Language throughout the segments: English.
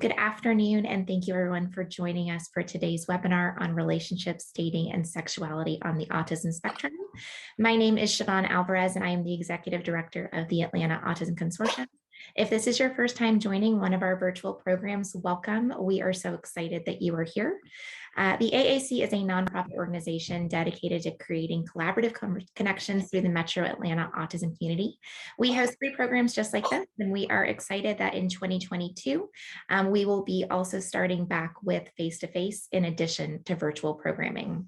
Good afternoon, and thank you everyone for joining us for today's webinar on relationships, dating, and sexuality on the autism spectrum. My name is Siobhán Alvarez, and I am the Executive Director of the Atlanta Autism Consortium. If this is your first time joining one of our virtual programs, welcome. We are so excited that you are here. The AAC is a nonprofit organization dedicated to creating collaborative connections through the Metro Atlanta autism community. We host 3 programs just like this, and we are excited that in 2022, we will be also starting back with face-to-face in addition to virtual programming.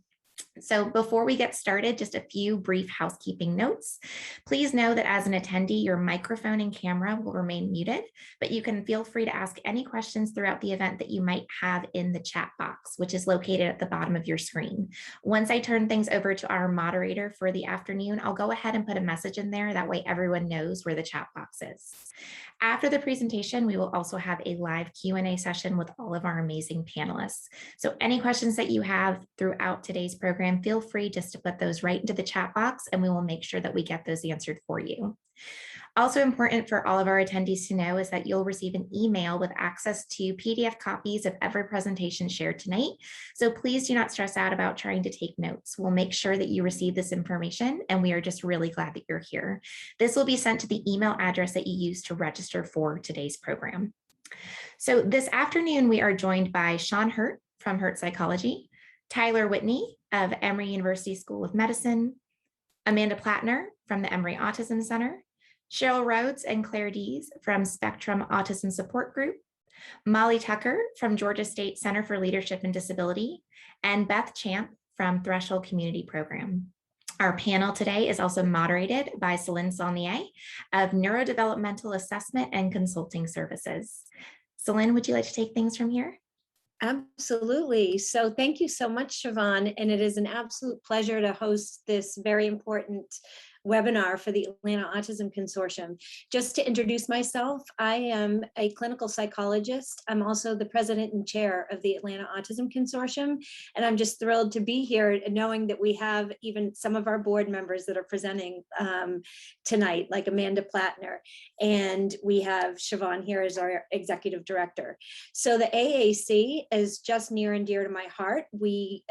So before we get started, just a few brief housekeeping notes. Please know that as an attendee, your microphone and camera will remain muted, but you can feel free to ask any questions throughout the event that you might have in the chat box, which is located at the bottom of your screen. Once I turn things over to our moderator for the afternoon, I'll go ahead and put a message in there. That way everyone knows where the chat box is. After the presentation, we will also have a live Q&A session with all of our amazing panelists. So any questions that you have throughout today's program, feel free just to put those right into the chat box and we will make sure that we get those answered for you. Also important for all of our attendees to know is that you'll receive an email with access to PDF copies of every presentation shared tonight. So please do not stress out about trying to take notes. We'll make sure that you receive this information, and we are just really glad that you're here. This will be sent to the email address that you used to register for today's program. So this afternoon, we are joined by Sean Hirt from Hirt Psychology, Tyler Whitney of Emory University School of Medicine, Amanda Platner from the Emory Autism Center, Cheryl Rhodes and Claire Dees from Spectrum Autism Support Group, Molly Tucker from Georgia State Center for Leadership and Disability, and Beth Champ from Threshold Community Program. Our panel today is also moderated by Celine Saulnier of Neurodevelopmental Assessment and Consulting Services. Celine, would you like to take things from here? Absolutely. So thank you so much, Siobhán. And it is an absolute pleasure to host this very important webinar for the Atlanta Autism Consortium. Just to introduce myself, I am a clinical psychologist. I'm also the president and chair of the Atlanta Autism Consortium. And I'm just thrilled to be here knowing that we have even some of our board members that are presenting tonight, like Amanda Platner. And we have Siobhán here as our executive director. So the AAC is just near and dear to my heart. We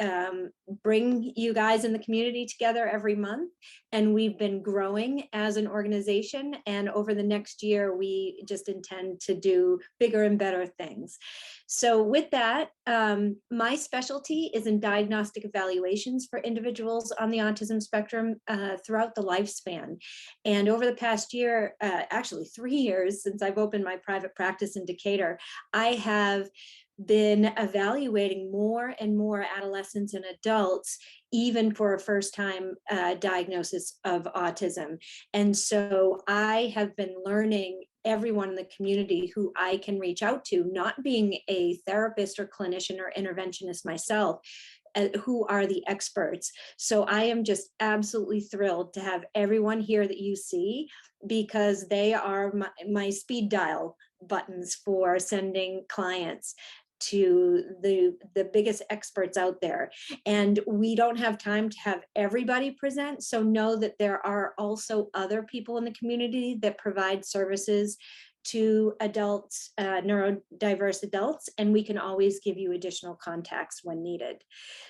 bring you guys in the community together every month, and we've been growing as an organization, and over the next year we just intend to do bigger and better things. So with that, my specialty is in diagnostic evaluations for individuals on the autism spectrum throughout the lifespan. And over the past year, actually 3 years since I've opened my private practice in Decatur, I have been evaluating more and more adolescents and adults, even for a first-time diagnosis of autism. And so I have been learning everyone in the community who I can reach out to, not being a therapist or clinician or interventionist myself, who are the experts. So I am just absolutely thrilled to have everyone here that you see, because they are my speed dial buttons for sending clients to the biggest experts out there. And we don't have time to have everybody present, so know that there are also other people in the community that provide services to adults, neurodiverse adults, and we can always give you additional contacts when needed.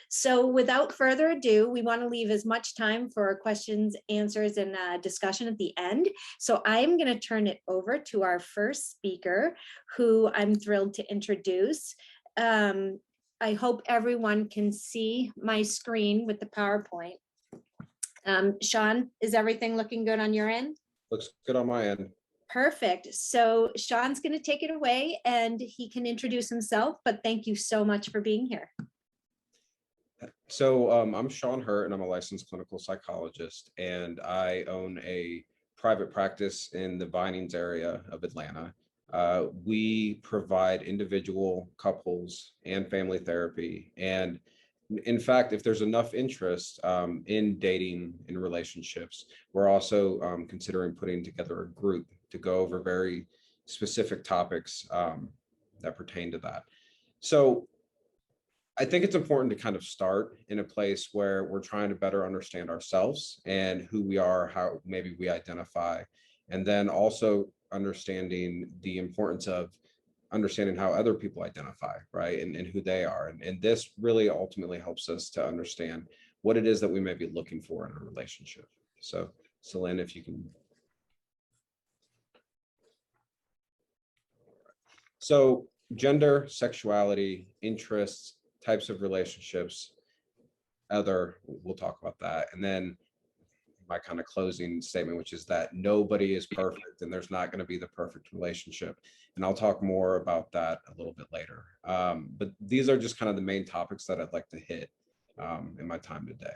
So without further ado, we want to leave as much time for questions, answers, and discussion at the end. So I'm going to turn it over to our first speaker, who I'm thrilled to introduce. I hope everyone can see my screen with the PowerPoint. Sean, is everything looking good on your end? Looks good on my end. Perfect. So Sean's going to take it away and he can introduce himself, but thank you so much for being here. So I'm Sean Hirt, and I'm a licensed clinical psychologist, and I own a private practice in the Vinings area of Atlanta. We provide individual, couples, and family therapy. And in fact, if there's enough interest in dating and relationships, we're also considering putting together a group to go over very specific topics that pertain to that. So I think it's important to kind of start in a place where we're trying to better understand ourselves and who we are, how maybe we identify, and then also understanding the importance of understanding how other people identify, right, and who they are. And this really ultimately helps us to understand what it is that we may be looking for in a relationship. So, Celine, if you can. So, gender, sexuality, interests, types of relationships, we'll talk about that. And then my kind of closing statement, which is that nobody is perfect and there's not going to be the perfect relationship. And I'll talk more about that a little bit later. But these are just kind of the main topics that I'd like to hit in my time today.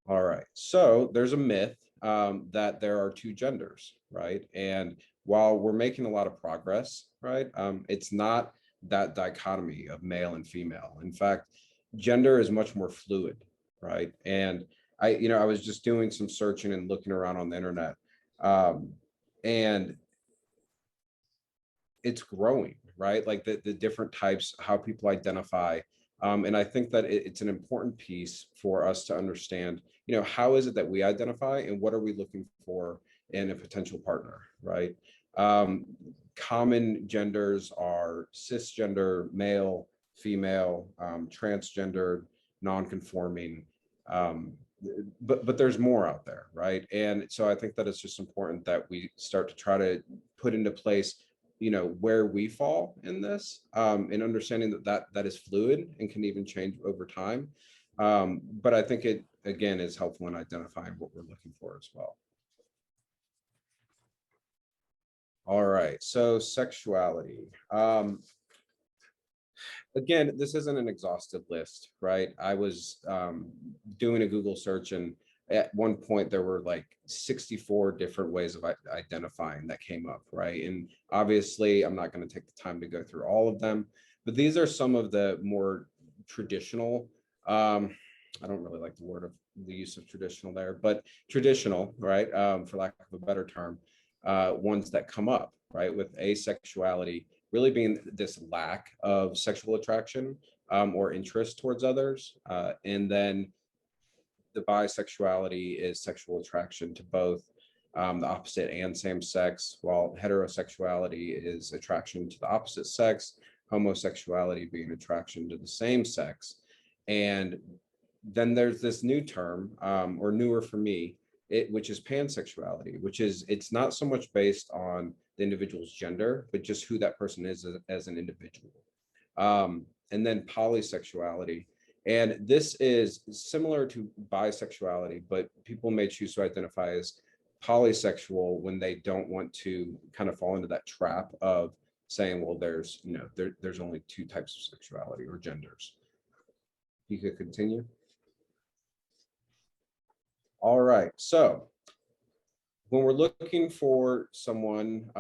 All right, so there's a myth that there are two genders, right? And while we're making a lot of progress, right, it's not that dichotomy of male and female. In fact, gender is much more fluid, right? And I was just doing some searching and looking around on the internet, and it's growing, right? Like the different types, how people identify. And I think that it's an important piece for us to understand, how is it that we identify and what are we looking for in a potential partner, right? Common genders are cisgender, male, female, transgendered, non-conforming, but there's more out there, right? And so I think that it's just important that we start to try to put into place where we fall in this, and understanding that is fluid and can even change over time. But I think it, again, is helpful in identifying what we're looking for as well. All right, so sexuality. Again, this isn't an exhaustive list, right? I was doing a Google search, and at one point there were like 64 different ways of identifying that came up, right? And obviously I'm not going to take the time to go through all of them, but these are some of the more traditional, I don't really like the use of traditional there, but traditional, right, for lack of a better term, ones that come up, right, with asexuality really being this lack of sexual attraction or interest towards others. And then the bisexuality is sexual attraction to both the opposite and same sex, while heterosexuality is attraction to the opposite sex, homosexuality being attraction to the same sex. And then there's this new term, or newer for me, which is pansexuality, which is, it's not so much based on the individual's gender, but just who that person is as an individual. And then polysexuality. And this is similar to bisexuality, but people may choose to identify as polysexual when they don't want to kind of fall into that trap of saying, well, there's only two types of sexuality or genders. You could continue. All right, so when we're looking for someone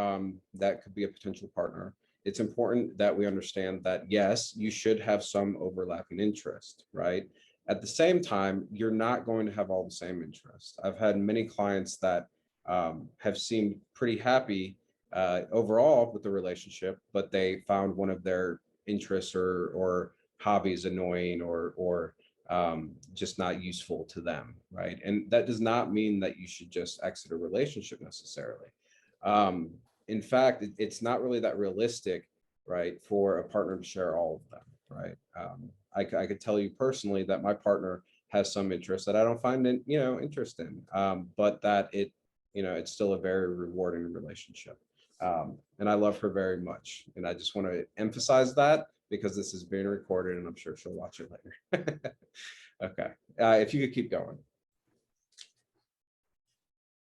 that could be a potential partner, it's important that we understand that, yes, you should have some overlapping interest, right? At the same time, you're not going to have all the same interests. I've had many clients that have seemed pretty happy overall with the relationship, but they found one of their interests or hobbies annoying or just not useful to them, right? And that does not mean that you should just exit a relationship necessarily. In fact, it's not really that realistic, right, for a partner to share all of them, right? I could tell you personally that my partner has some interest that I don't find interest in, but that it's still a very rewarding relationship. And I love her very much. And I just want to emphasize that because this is being recorded and I'm sure she'll watch it later. Okay, if you could keep going.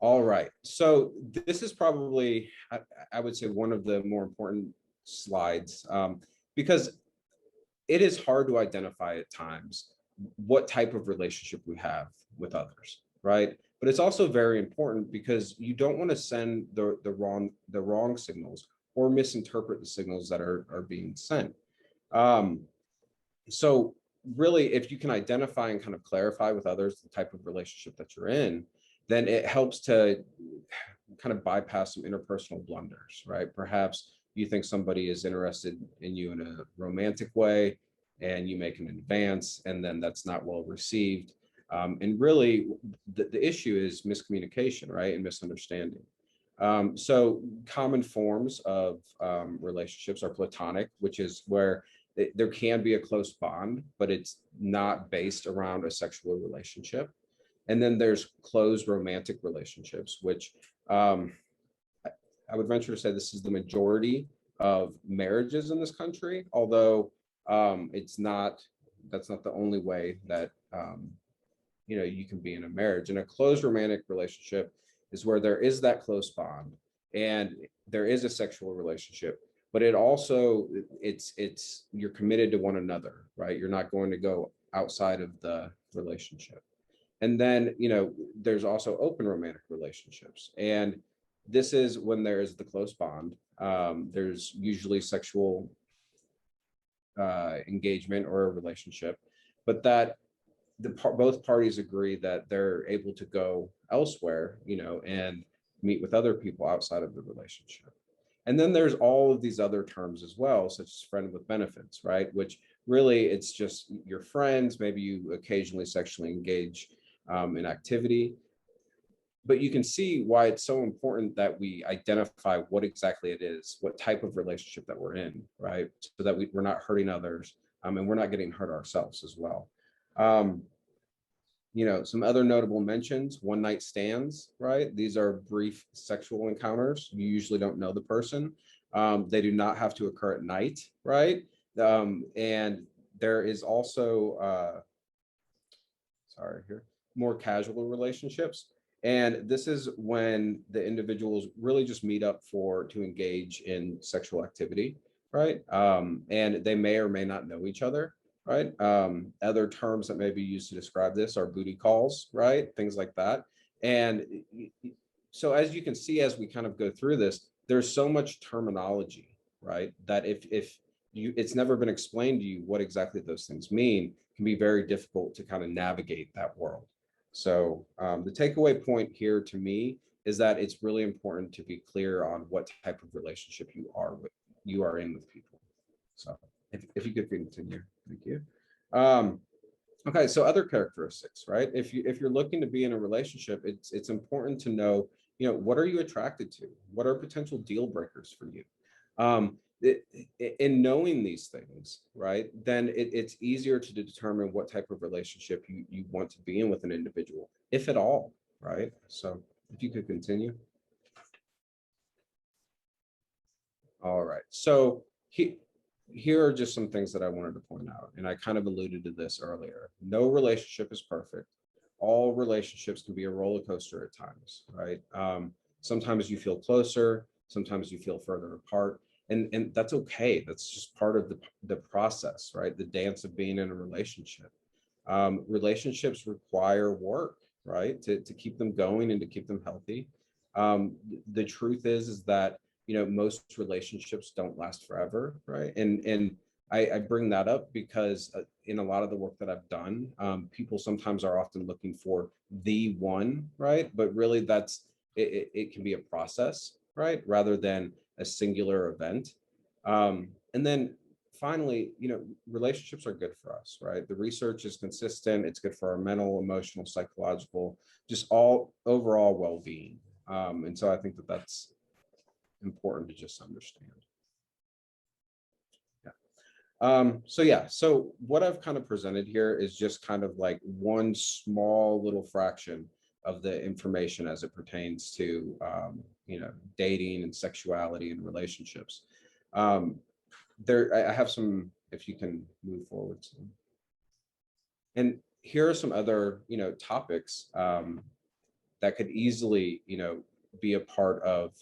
All right, so this is probably, I would say, one of the more important slides because it is hard to identify at times what type of relationship we have with others, right? But it's also very important because you don't want to send the wrong signals or misinterpret the signals that are being sent. So really, if you can identify and kind of clarify with others the type of relationship that you're in, then it helps to kind of bypass some interpersonal blunders, right? Perhaps you think somebody is interested in you in a romantic way and you make an advance and then that's not well received. And really the issue is miscommunication, right? And misunderstanding. So common forms of relationships are platonic, which is where there can be a close bond, but it's not based around a sexual relationship. And then there's closed romantic relationships, which I would venture to say this is the majority of marriages in this country, although that's not the only way that you can be in a marriage. And a closed romantic relationship is where there is that close bond and there is a sexual relationship, but it also it's you're committed to one another, right? You're not going to go outside of the relationship. And then there's also open romantic relationships, and this is when there is the close bond. There's usually sexual engagement or a relationship, but that both parties agree that they're able to go elsewhere, and meet with other people outside of the relationship. And then there's all of these other terms as well, such as friend with benefits, right? Which really it's just your friends, maybe you occasionally sexually engage in activity. But you can see why it's so important that we identify what exactly it is, what type of relationship that we're in, right? So that we're not hurting others, and we're not getting hurt ourselves as well. Some other notable mentions: one night stands, right? These are brief sexual encounters. You usually don't know the person. They do not have to occur at night, right? And there is also, more casual relationships. And this is when the individuals really just meet up to engage in sexual activity, right? And they may or may not know each other, right? Other terms that may be used to describe this are booty calls, right? Things like that. And so as you can see, as we kind of go through this, there's so much terminology, right? That if it's never been explained to you what exactly those things mean, it can be very difficult to kind of navigate that world. So the takeaway point here to me is that it's really important to be clear on what type of relationship you are in with people. So if you could continue, thank you. Okay, so other characteristics, right? If you're looking to be in a relationship, it's important to know, what are you attracted to? What are potential deal breakers for you? In knowing these things, right, then it's easier to determine what type of relationship you want to be in with an individual, if at all, right? So if you could continue. All right, so here are just some things that I wanted to point out, and I kind of alluded to this earlier. No relationship is perfect. All relationships can be a roller coaster at times, right? Sometimes you feel closer, sometimes you feel further apart. And that's okay. That's just part of the process, right? The dance of being in a relationship. Relationships require work, right? To keep them going and to keep them healthy. The truth is that, most relationships don't last forever, right? And I bring that up because in a lot of the work that I've done, people sometimes are often looking for the one, right? But really it can be a process, right? Rather than a singular event. And then finally, relationships are good for us, right? The research is consistent. It's good for our mental, emotional, psychological, just all overall well-being. And so I think that that's important to just understand. Yeah. So what I've kind of presented here is just kind of like one small little fraction of the information as it pertains to dating and sexuality and relationships. I have some, if you can move forward. And here are some other topics that could easily be a part of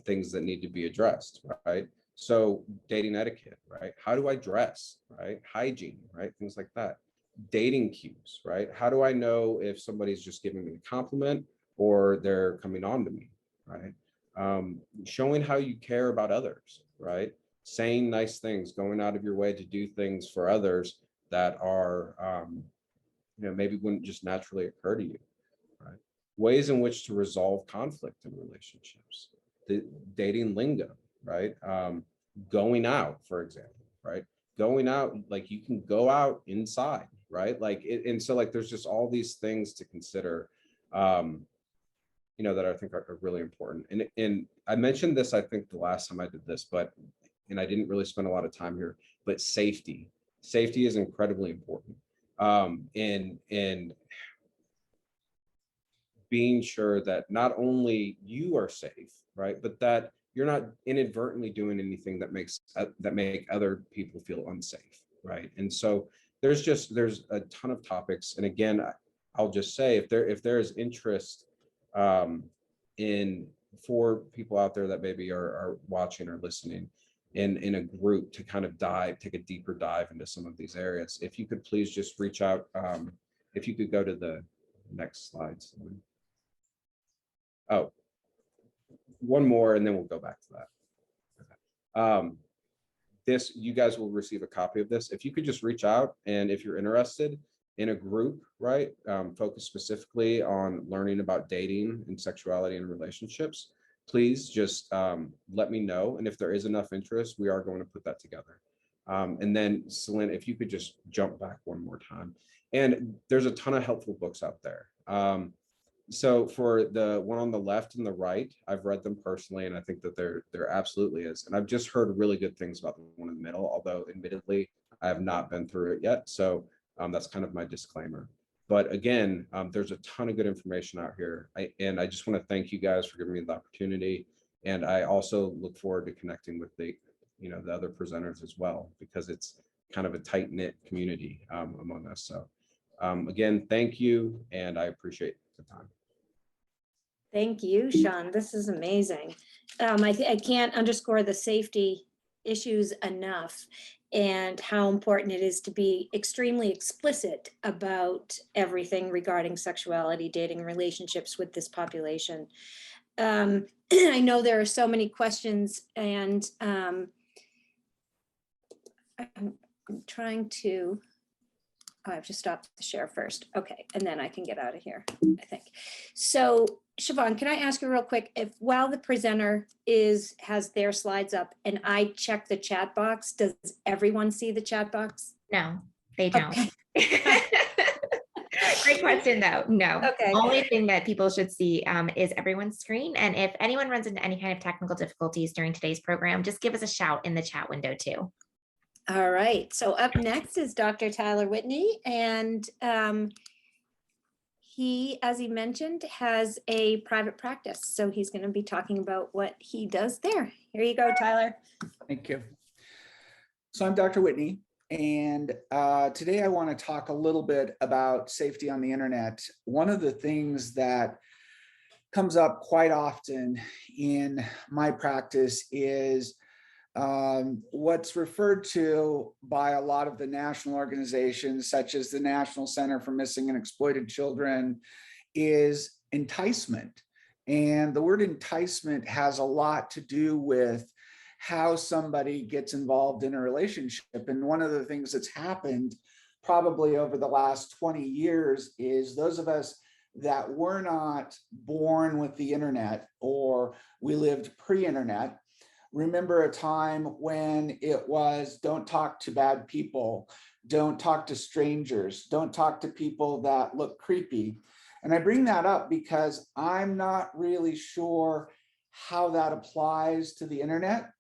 things that need to be addressed, right? So dating etiquette, right? How do I dress, right? Hygiene, right? Things like that. Dating cues, right? How do I know if somebody's just giving me a compliment or they're coming on to me, right? Showing how you care about others, right? Saying nice things, going out of your way to do things for others that are, maybe wouldn't just naturally occur to you, right? Ways in which to resolve conflict in relationships, the dating lingo, right? Going out, for example, right? Going out, like you can go out inside, right? And so like there's just all these things to consider. that I think are really important. And I mentioned this, I think the last time I did this, and I didn't really spend a lot of time here, but safety is incredibly important. And being sure that not only you are safe, right, but that you're not inadvertently doing anything that make other people feel unsafe, right? And so there's a ton of topics. And again, I'll just say, if there is interest for people out there that maybe are watching or listening in a group to kind of take a deeper dive into some of these areas, if you could please just reach out. If you could go to the next slide. Oh, one more, and then we'll go back to that. You guys will receive a copy of this. If you could just reach out, and if you're interested in a group, right, focused specifically on learning about dating and sexuality and relationships, please just let me know. And if there is enough interest, we are going to put that together. And then Celine, if you could just jump back one more time. And there's a ton of helpful books out there. So for the one on the left and the right, I've read them personally, and I think that there absolutely is. And I've just heard really good things about the one in the middle, although admittedly, I have not been through it yet. So that's kind of my disclaimer. But again, there's a ton of good information out here. And I just want to thank you guys for giving me the opportunity. And I also look forward to connecting with the other presenters as well, because it's kind of a tight-knit community among us. So again, thank you, and I appreciate the time. Thank you, Sean. This is amazing. I can't underscore the safety issues enough, and how important it is to be extremely explicit about everything regarding sexuality, dating, relationships with this population. I know there are so many questions, and I'm trying to, I have to stop the share first. Okay, and then I can get out of here, I think. So Siobhán, can I ask you real quick, if while the presenter has their slides up and I check the chat box, does everyone see the chat box? No, they don't. Okay. Great question though. No. Okay. Only thing that people should see is everyone's screen. And if anyone runs into any kind of technical difficulties during today's program, just give us a shout in the chat window too. All right. So up next is Dr. Tyler Whitney, and he, as he mentioned, has a private practice. So he's going to be talking about what he does there. Here you go, Tyler. Thank you. So I'm Dr. Whitney, and today I want to talk a little bit about safety on the internet. One of the things that comes up quite often in my practice is what's referred to by a lot of the national organizations, such as the National Center for Missing and Exploited Children, is enticement. And the word enticement has a lot to do with how somebody gets involved in a relationship. And one of the things that's happened probably over the last 20 years is those of us that were not born with the internet, or we lived pre-internet, remember a time when it was, don't talk to bad people, don't talk to strangers, don't talk to people that look creepy. And I bring that up because I'm not really sure how that applies to the internet.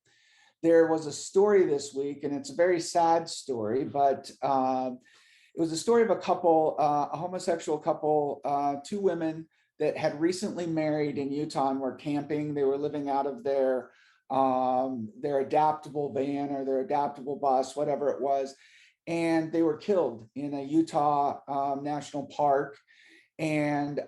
There was a story this week, and it's a very sad story, but it was a story of a couple, a homosexual couple, two women that had recently married in Utah and were camping. They were living out of their adaptable van or their adaptable bus, whatever it was. And they were killed in a Utah national park. And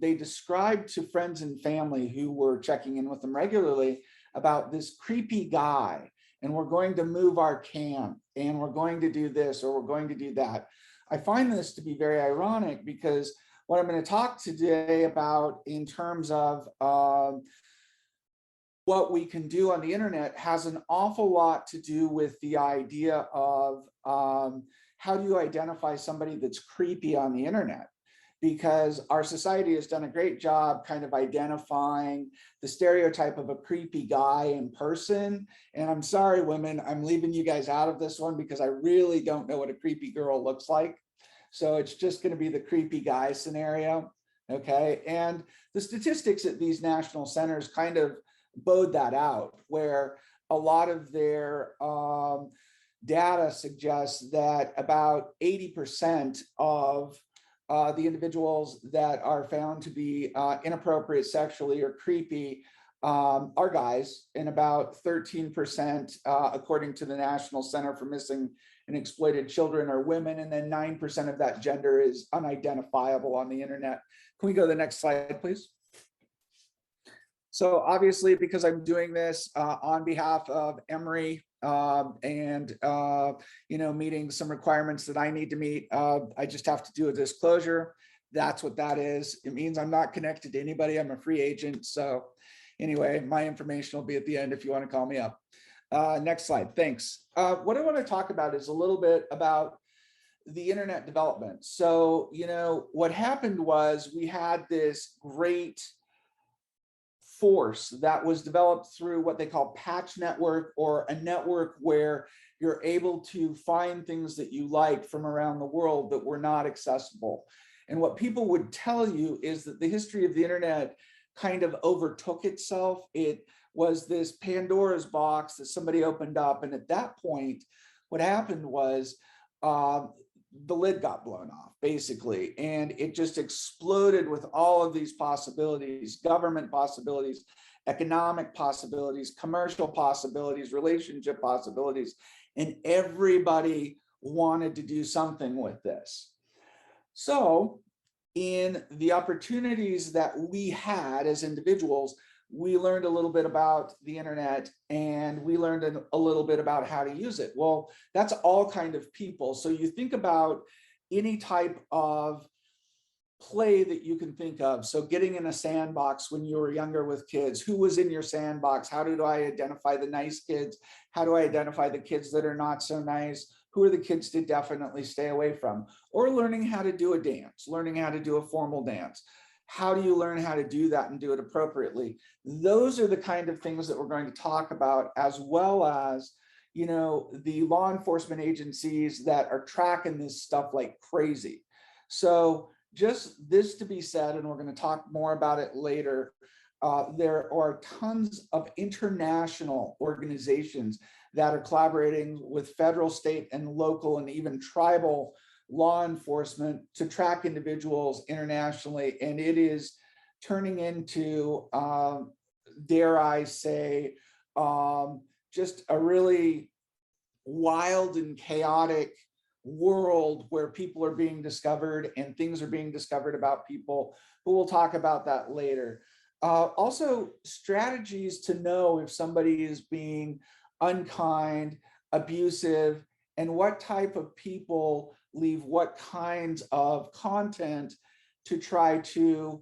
they described to friends and family who were checking in with them regularly about this creepy guy, and we're going to move our camp, and we're going to do this, or we're going to do that. I find this to be very ironic, because what I'm going to talk today about in terms of what we can do on the internet has an awful lot to do with the idea of how do you identify somebody that's creepy on the internet? Because our society has done a great job kind of identifying the stereotype of a creepy guy in person. And I'm sorry, women, I'm leaving you guys out of this one because I really don't know what a creepy girl looks like. So it's just going to be the creepy guy scenario. Okay, and the statistics at these national centers kind of bode that out, where a lot of their data suggests that about 80% of the individuals that are found to be inappropriate sexually or creepy are guys, and about 13%, according to the National Center for Missing and Exploited Children, are women, and then 9% of that gender is unidentifiable on the internet. Can we go to the next slide, please? So obviously, because I'm doing this on behalf of Emory and meeting some requirements that I need to meet, I just have to do a disclosure. That's what that is. It means I'm not connected to anybody. I'm a free agent. So anyway, my information will be at the end if you want to call me up. Next slide, thanks. What I want to talk about is a little bit about the internet development. So, what happened was we had this great force that was developed through what they call patch network, or a network where you're able to find things that you like from around the world that were not accessible. And what people would tell you is that the history of the internet kind of overtook itself. It was this Pandora's box that somebody opened up. And at that point, what happened was the lid got blown off, basically. And it just exploded with all of these possibilities: government possibilities, economic possibilities, commercial possibilities, relationship possibilities. And everybody wanted to do something with this. So in the opportunities that we had as individuals, we learned a little bit about the internet, and we learned a little bit about how to use it. Well, that's all kind of people. So you think about any type of play that you can think of. So getting in a sandbox when you were younger with kids. Who was in your sandbox? How do I identify the nice kids? How do I identify the kids that are not so nice? Who are the kids to definitely stay away from? Or learning how to do a dance, learning how to do a formal dance. How do you learn how to do that and do it appropriately? Those are the kind of things that we're going to talk about, as well as, the law enforcement agencies that are tracking this stuff like crazy. So just this to be said, and we're going to talk more about it later, there are tons of international organizations that are collaborating with federal, state, and local, and even tribal law enforcement to track individuals internationally. And it is turning into, dare I say, just a really wild and chaotic world where people are being discovered and things are being discovered about people. But we'll talk about that later. Also, strategies to know if somebody is being unkind, abusive, and what type of people leave what kinds of content to try to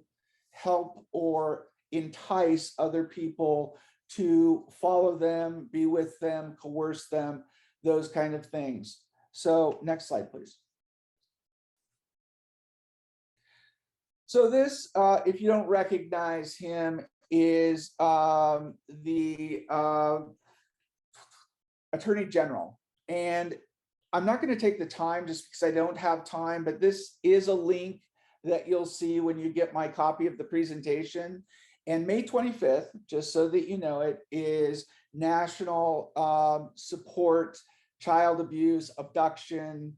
help or entice other people to follow them, be with them, coerce them, those kind of things. So next slide, please. So this, if you don't recognize him, is the Attorney General. And I'm not going to take the time just because I don't have time, but this is a link that you'll see when you get my copy of the presentation. And May 25th, just so that you know it, is National Support Child Abuse, Abduction,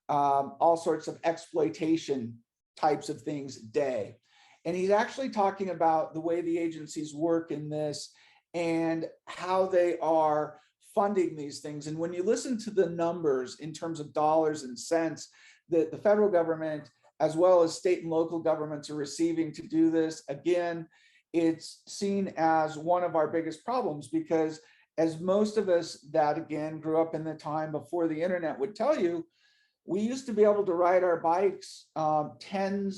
all sorts of exploitation types of things day. And he's actually talking about the way the agencies work in this and how they are funding these things. And when you listen to the numbers in terms of dollars and cents that the federal government, as well as state and local governments, are receiving to do this, again, it's seen as one of our biggest problems, because as most of us that, again, grew up in the time before the internet would tell you, we used to be able to ride our bikes 10,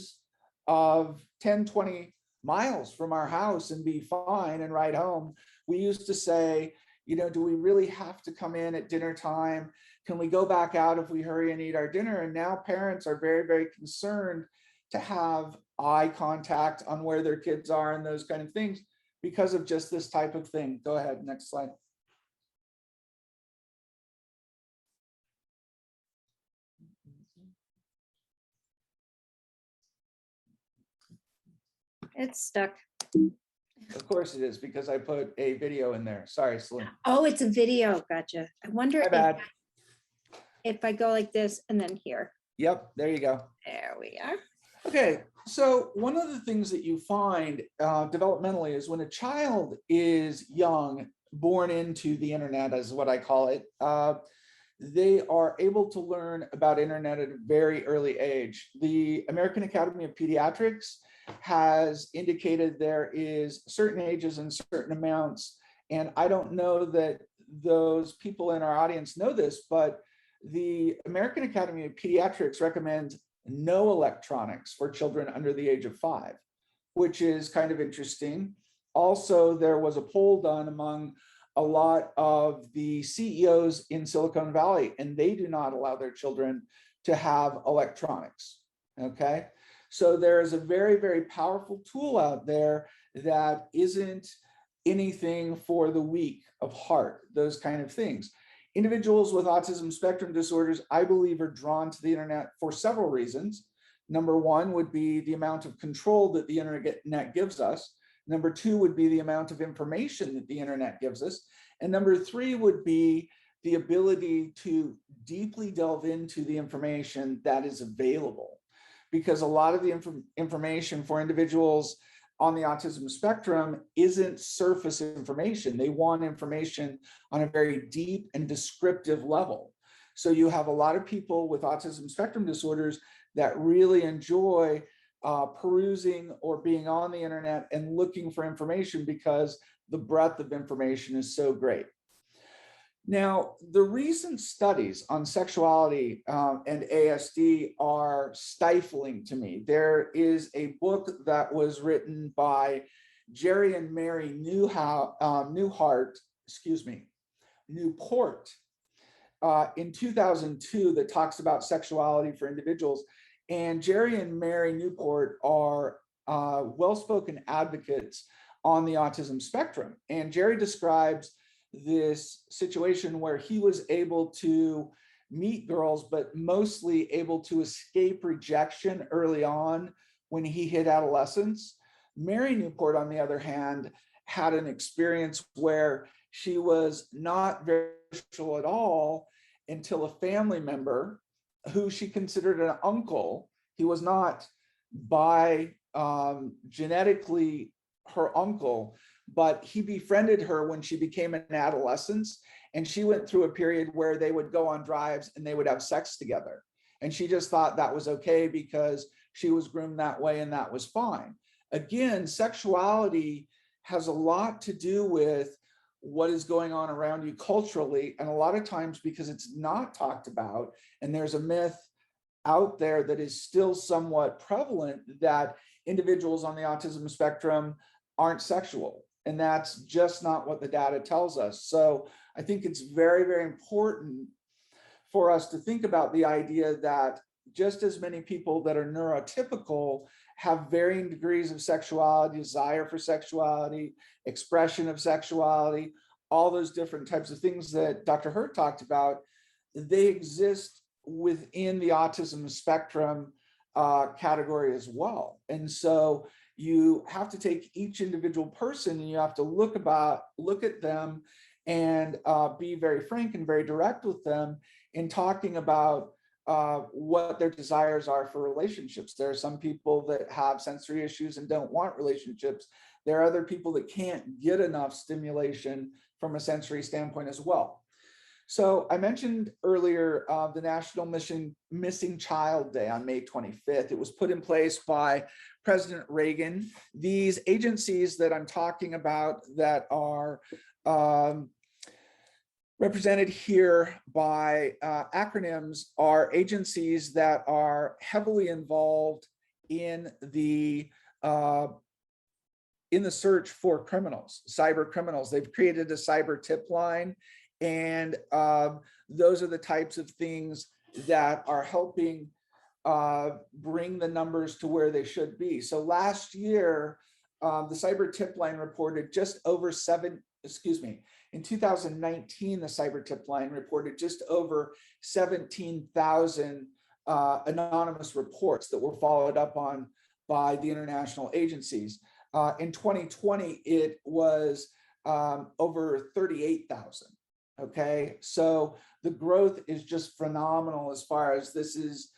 20 miles from our house and be fine and ride home. We used to say, do we really have to come in at dinner time? Can we go back out if we hurry and eat our dinner? And now parents are very, very concerned to have eye contact on where their kids are and those kind of things because of just this type of thing. Go ahead, next slide. It's stuck. Of course it is, because I put a video in there. Sorry, Celine. Oh, it's a video. Gotcha. I wonder My bad. if I go like this and then here. Yep, there you go. There we are. Okay, so one of the things that you find developmentally is when a child is young, born into the internet, as what I call it, they are able to learn about internet at a very early age. The American Academy of Pediatrics has indicated there is certain ages and certain amounts, and I don't know that those people in our audience know this, but the American Academy of Pediatrics recommends no electronics for children under the age of 5, which is kind of interesting. Also, there was a poll done among a lot of the CEOs in Silicon Valley, and they do not allow their children to have electronics. Okay, so there is a very, very powerful tool out there that isn't anything for the weak of heart, those kind of things. Individuals with autism spectrum disorders, I believe, are drawn to the internet for several reasons. Number one would be the amount of control that the internet gives us. Number two would be the amount of information that the internet gives us. And number three would be the ability to deeply delve into the information that is available. Because a lot of the information for individuals on the autism spectrum isn't surface information. They want information on a very deep and descriptive level. So you have a lot of people with autism spectrum disorders that really enjoy perusing or being on the internet and looking for information because the breadth of information is so great. Now, the recent studies on sexuality and ASD are stifling to me. There is a book that was written by Jerry and Mary Newport in 2002 that talks about sexuality for individuals. And Jerry and Mary Newport are well-spoken advocates on the autism spectrum. And Jerry describes this situation where he was able to meet girls, but mostly able to escape rejection early on when he hit adolescence. Mary Newport, on the other hand, had an experience where she was not very social at all until a family member who she considered an uncle, he was not by genetically her uncle, but he befriended her when she became an adolescent, and she went through a period where they would go on drives and they would have sex together. And she just thought that was okay because she was groomed that way and that was fine. Again, sexuality has a lot to do with what is going on around you culturally, and a lot of times because it's not talked about, and there's a myth out there that is still somewhat prevalent that individuals on the autism spectrum aren't sexual. And that's just not what the data tells us. So I think it's very, very important for us to think about the idea that just as many people that are neurotypical have varying degrees of sexuality, desire for sexuality, expression of sexuality, all those different types of things that Dr. Hirt talked about, they exist within the autism spectrum category as well. And so you have to take each individual person and you have to look at them and be very frank and very direct with them in talking about what their desires are for relationships. There are some people that have sensory issues and don't want relationships. There are other people that can't get enough stimulation from a sensory standpoint as well. So I mentioned earlier the National Missing Child Day on May 25th. It was put in place by President Reagan. These agencies that I'm talking about that are represented here by acronyms are agencies that are heavily involved in the search for criminals, cyber criminals. They've created a cyber tip line, and those are the types of things that are helping bring the numbers to where they should be. So last year, the cyber tip line reported just over in 2019, the cyber tip line reported just over 17,000 anonymous reports that were followed up on by the international agencies. In 2020, it was over 38,000. Okay, so the growth is just phenomenal as far as this is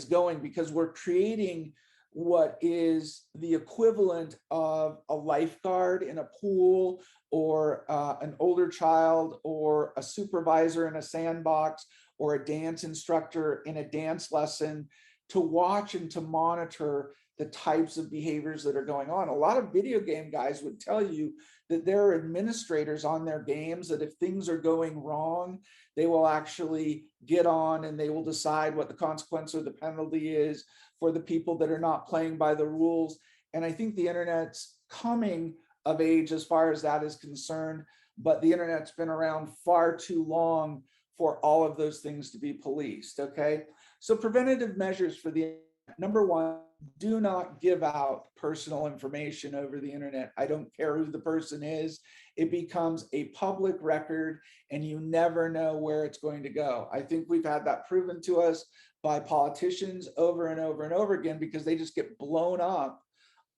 going, because we're creating what is the equivalent of a lifeguard in a pool, or an older child, or a supervisor in a sandbox, or a dance instructor in a dance lesson, to watch and to monitor the types of behaviors that are going on. A lot of video game guys would tell you that there are administrators on their games that if things are going wrong, they will actually get on and they will decide what the consequence or the penalty is for the people that are not playing by the rules. And I think the internet's coming of age as far as that is concerned, but the internet's been around far too long for all of those things to be policed. Okay, so preventative measures for the number one, do not give out personal information over the internet. I don't care who the person is. It becomes a public record and you never know where it's going to go. I think we've had that proven to us by politicians over and over and over again, because they just get blown up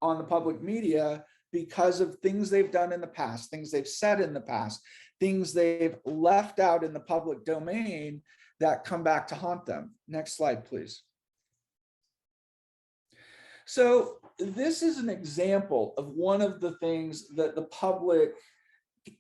on the public media because of things they've done in the past, things they've said in the past, things they've left out in the public domain that come back to haunt them. Next slide, please. So this is an example of one of the things that the public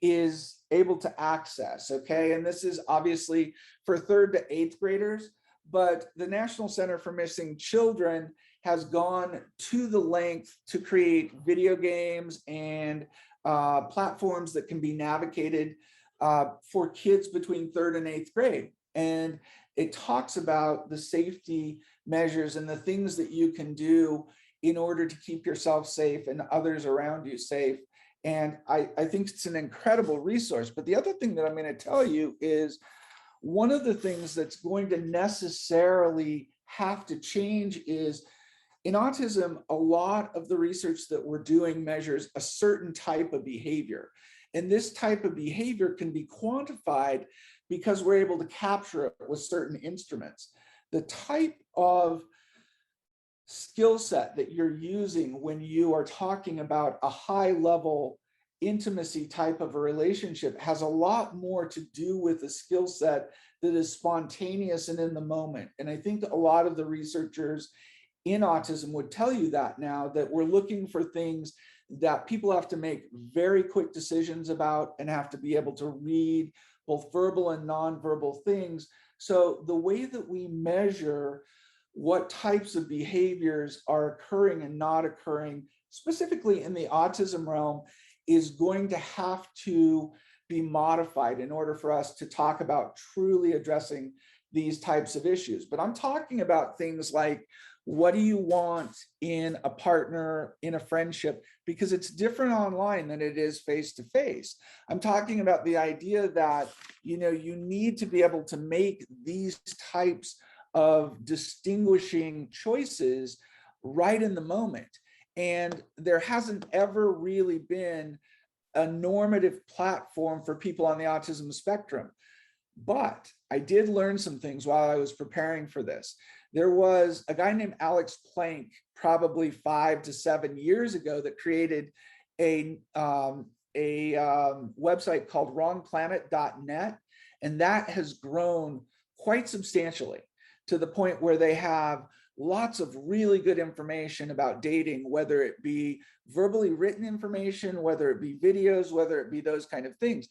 is able to access, okay? And this is obviously for 3rd to 8th graders, but the National Center for Missing Children has gone to the length to create video games and platforms that can be navigated for kids between 3rd and 8th grade. And it talks about the safety measures and the things that you can do in order to keep yourself safe and others around you safe. And I think it's an incredible resource. But the other thing that I'm going to tell you is one of the things that's going to necessarily have to change is, in autism, a lot of the research that we're doing measures a certain type of behavior. And this type of behavior can be quantified because we're able to capture it with certain instruments. The type of skill set that you're using when you are talking about a high level intimacy type of a relationship has a lot more to do with the skill set that is spontaneous and in the moment. And I think a lot of the researchers in autism would tell you that now, that we're looking for things that people have to make very quick decisions about and have to be able to read both verbal and nonverbal things. So the way that we measure what types of behaviors are occurring and not occurring, specifically in the autism realm, is going to have to be modified in order for us to talk about truly addressing these types of issues. But I'm talking about things like, what do you want in a partner, in a friendship? Because it's different online than it is face-to-face. I'm talking about the idea that, you need to be able to make these types of distinguishing choices right in the moment. And there hasn't ever really been a normative platform for people on the autism spectrum. But I did learn some things while I was preparing for this. There was a guy named Alex Plank, probably 5 to 7 years ago, that created a website called wrongplanet.net. And that has grown quite substantially to the point where they have lots of really good information about dating, whether it be verbally written information, whether it be videos, whether it be those kind of things.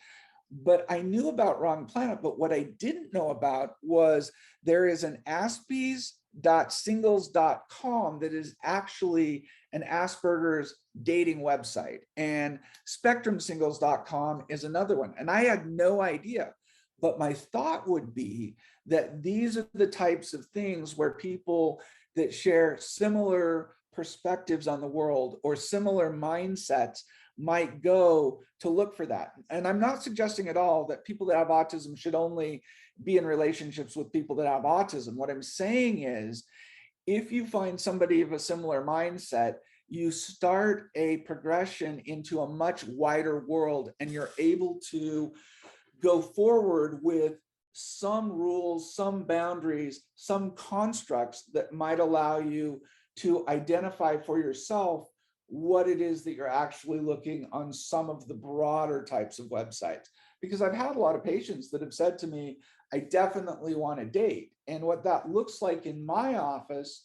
But I knew about Wrong Planet, but what I didn't know about was there is an aspies.singles.com that is actually an Asperger's dating website, and spectrumsingles.com is another one. And I had no idea, but my thought would be that these are the types of things where people that share similar perspectives on the world or similar mindsets might go to look for that. And I'm not suggesting at all that people that have autism should only be in relationships with people that have autism. What I'm saying is, if you find somebody of a similar mindset, you start a progression into a much wider world, and you're able to go forward with some rules, some boundaries, some constructs that might allow you to identify for yourself what it is that you're actually looking on some of the broader types of websites. Because I've had a lot of patients that have said to me, I definitely want a date. And what that looks like in my office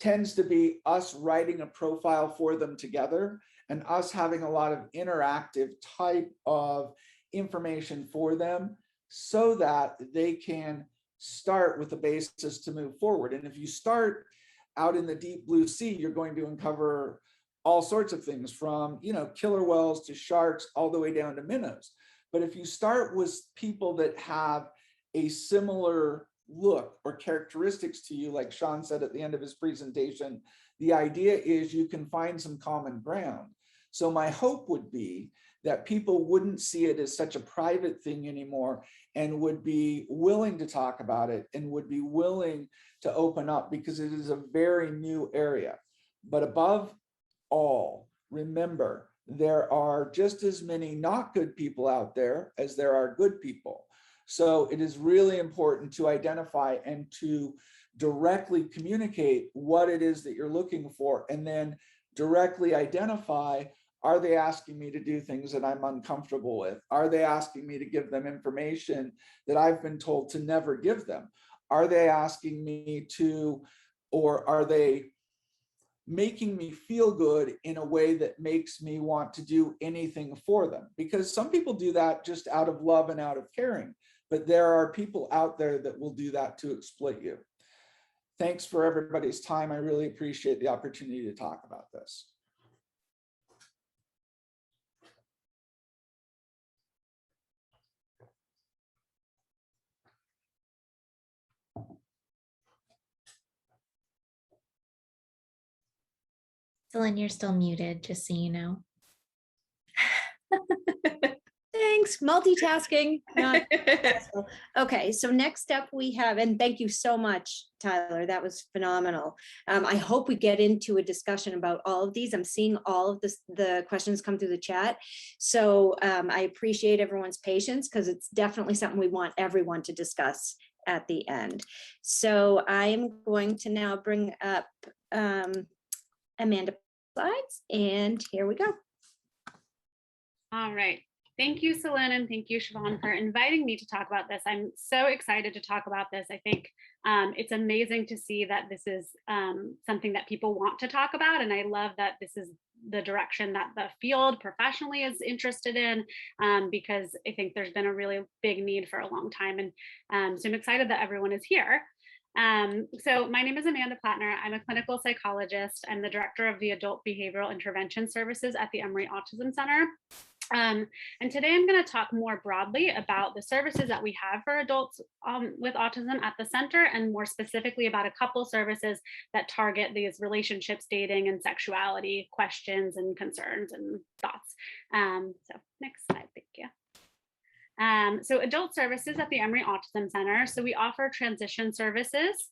tends to be us writing a profile for them together and us having a lot of interactive type of information for them so that they can start with a basis to move forward. And if you start out in the deep blue sea, you're going to uncover all sorts of things from, killer whales to sharks, all the way down to minnows. But if you start with people that have a similar look or characteristics to you, like Sean said at the end of his presentation, the idea is you can find some common ground. So my hope would be that people wouldn't see it as such a private thing anymore and would be willing to talk about it and would be willing to open up, because it is a very new area. But above all, remember, there are just as many not good people out there as there are good people. So it is really important to identify and to directly communicate what it is that you're looking for, and then directly identify, are they asking me to do things that I'm uncomfortable with? Are they asking me to give them information that I've been told to never give them? Are they asking me to, or are they making me feel good in a way that makes me want to do anything for them? Because some people do that just out of love and out of caring, but there are people out there that will do that to exploit you. Thanks for everybody's time. I really appreciate the opportunity to talk about this. Celine, you're still muted, just so you know. Thanks, multitasking. Not successful. Okay, so next up we have, and thank you so much, Tyler, that was phenomenal. I hope we get into a discussion about all of these. I'm seeing all of the questions come through the chat. So I appreciate everyone's patience, because it's definitely something we want everyone to discuss at the end. So I'm going to now bring up Amanda slides, and here we go. All right. Thank you, Celine, and thank you, Siobhán, for inviting me to talk about this. I'm so excited to talk about this. I think it's amazing to see that this is something that people want to talk about, and I love that this is the direction that the field professionally is interested in, because I think there's been a really big need for a long time, and so I'm excited that everyone is here. So my name is Amanda Platner. I'm a clinical psychologist. I'm the director of the Adult Behavioral Intervention Services at the Emory Autism Center. And today I'm going to talk more broadly about the services that we have for adults with autism at the center, and more specifically about a couple services that target these relationships, dating, and sexuality questions and concerns and thoughts. So next slide, thank you. So adult services at the Emory Autism Center. So we offer transition services,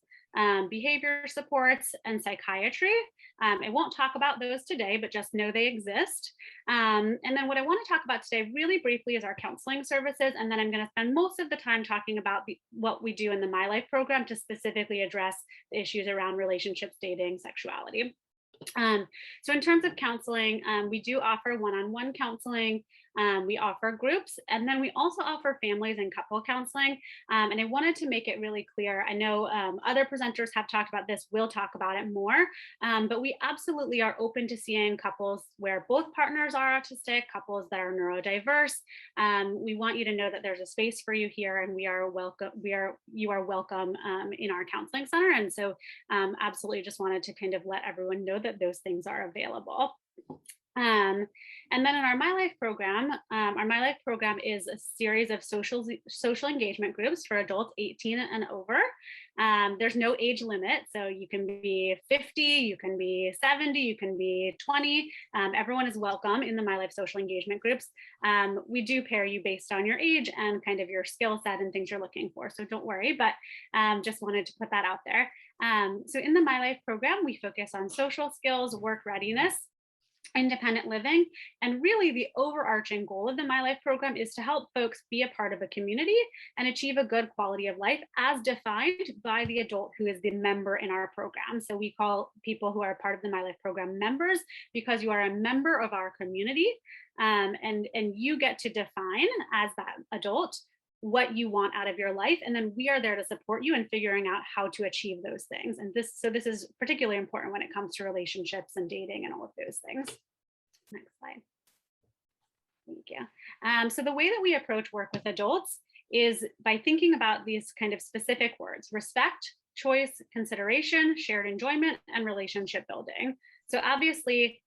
behavior supports, and psychiatry. I won't talk about those today, but just know they exist. And then what I want to talk about today really briefly is our counseling services. And then I'm going to spend most of the time talking about what we do in the My Life program to specifically address the issues around relationships, dating, sexuality. So in terms of counseling, we do offer one-on-one counseling. We offer groups, and then we also offer families and couple counseling. And I wanted to make it really clear. I know other presenters have talked about this, we'll talk about it more, but we absolutely are open to seeing couples where both partners are autistic, couples that are neurodiverse. We want you to know that there's a space for you here, and you are welcome in our counseling center. And so absolutely just wanted to kind of let everyone know that those things are available. And then in our My Life program, is a series of social engagement groups for adults 18 and over. There's no age limit, so you can be 50, you can be 70, you can be 20. Everyone is welcome in the My Life social engagement groups. We do pair you based on your age and kind of your skill set and things you're looking for, so don't worry, but just wanted to put that out there. So in the My Life program, we focus on social skills, work readiness, independent living. And really the overarching goal of the My Life program is to help folks be a part of a community and achieve a good quality of life as defined by the adult who is the member in our program. So we call people who are part of the My Life program members because you are a member of our community, and you get to define as that adult what you want out of your life, and then we are there to support you in figuring out how to achieve those things. And this is particularly important when it comes to relationships and dating and all of those things. Next slide. Thank you. So the way that we approach work with adults is by thinking about these kind of specific words: respect, choice, consideration, shared enjoyment, and relationship building. So obviously,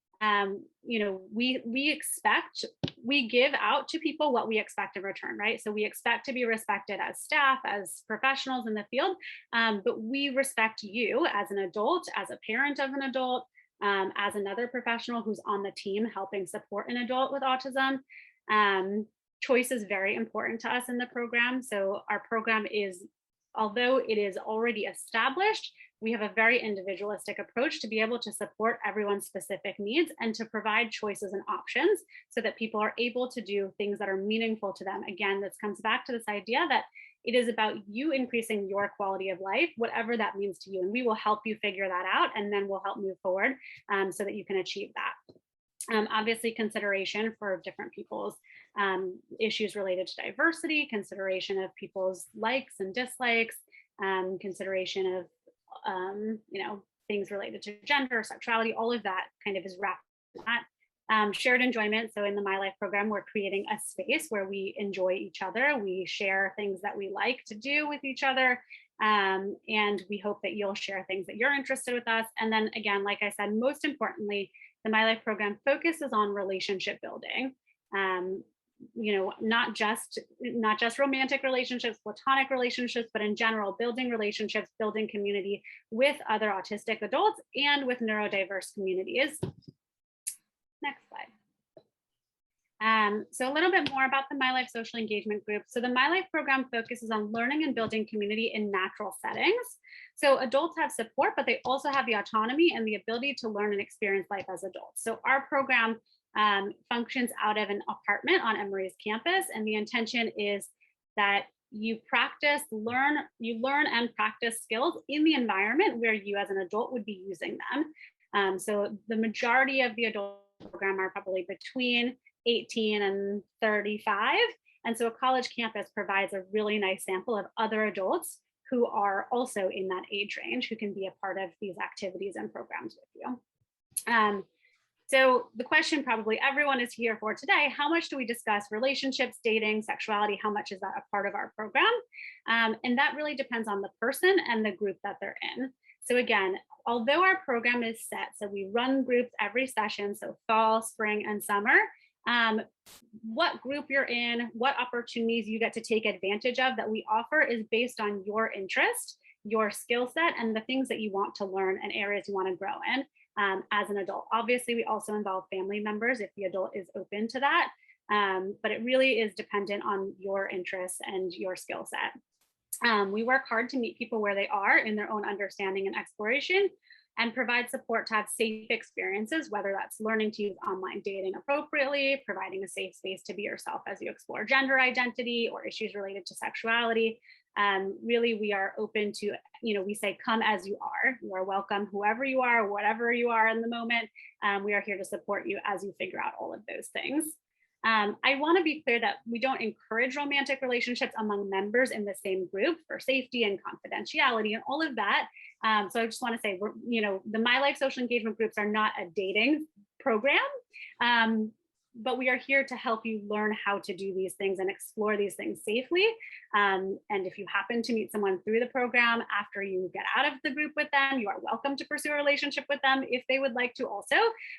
we give out to people what we expect in return, right? So we expect to be respected as staff, as professionals in the field, but we respect you as an adult, as a parent of an adult, as another professional who's on the team helping support an adult with autism. Choice is very important to us in the program. So our program is, although it is already established, we have a very individualistic approach to be able to support everyone's specific needs and to provide choices and options so that people are able to do things that are meaningful to them. Again, this comes back to this idea that it is about you increasing your quality of life, whatever that means to you. And we will help you figure that out, and then we'll help move forward so that you can achieve that. Obviously, consideration for different people's issues related to diversity, consideration of people's likes and dislikes, consideration of things related to gender, sexuality, all of that kind of is wrapped in that. Shared enjoyment. So in the My Life program, we're creating a space where we enjoy each other. We share things that we like to do with each other. And we hope that you'll share things that you're interested with us. And then again, like I said, most importantly, the My Life program focuses on relationship building. Not just romantic relationships, platonic relationships, but in general, building relationships, building community with other autistic adults and with neurodiverse communities. Next slide. So a little bit more about the My Life social engagement group. So the My Life program focuses on learning and building community in natural settings. So adults have support, but they also have the autonomy and the ability to learn and experience life as adults. So our program functions out of an apartment on Emory's campus, and the intention is that you learn and practice skills in the environment where you as an adult would be using them. So the majority of the adult program are probably between 18 and 35. And so a college campus provides a really nice sample of other adults who are also in that age range, who can be a part of these activities and programs with you. So the question probably everyone is here for today: how much do we discuss relationships, dating, sexuality? How much is that a part of our program? And that really depends on the person and the group that they're in. So again, although our program is set, so we run groups every session, so fall, spring, and summer, what group you're in, what opportunities you get to take advantage of that we offer is based on your interest, your skill set, and the things that you want to learn and areas you want to grow in. As an adult. Obviously, we also involve family members if the adult is open to that, but it really is dependent on your interests and your skill set. We work hard to meet people where they are in their own understanding and exploration, and provide support to have safe experiences, whether that's learning to use online dating appropriately, providing a safe space to be yourself as you explore gender identity or issues related to sexuality. Really, we are open to, we say, come as you are. You are welcome, whoever you are, whatever you are in the moment. We are here to support you as you figure out all of those things. I want to be clear that we don't encourage romantic relationships among members in the same group for safety and confidentiality and all of that. So I just want to say, the My Life social engagement groups are not a dating program. But we are here to help you learn how to do these things and explore these things safely. And if you happen to meet someone through the program after you get out of the group with them, you are welcome to pursue a relationship with them if they would like to also.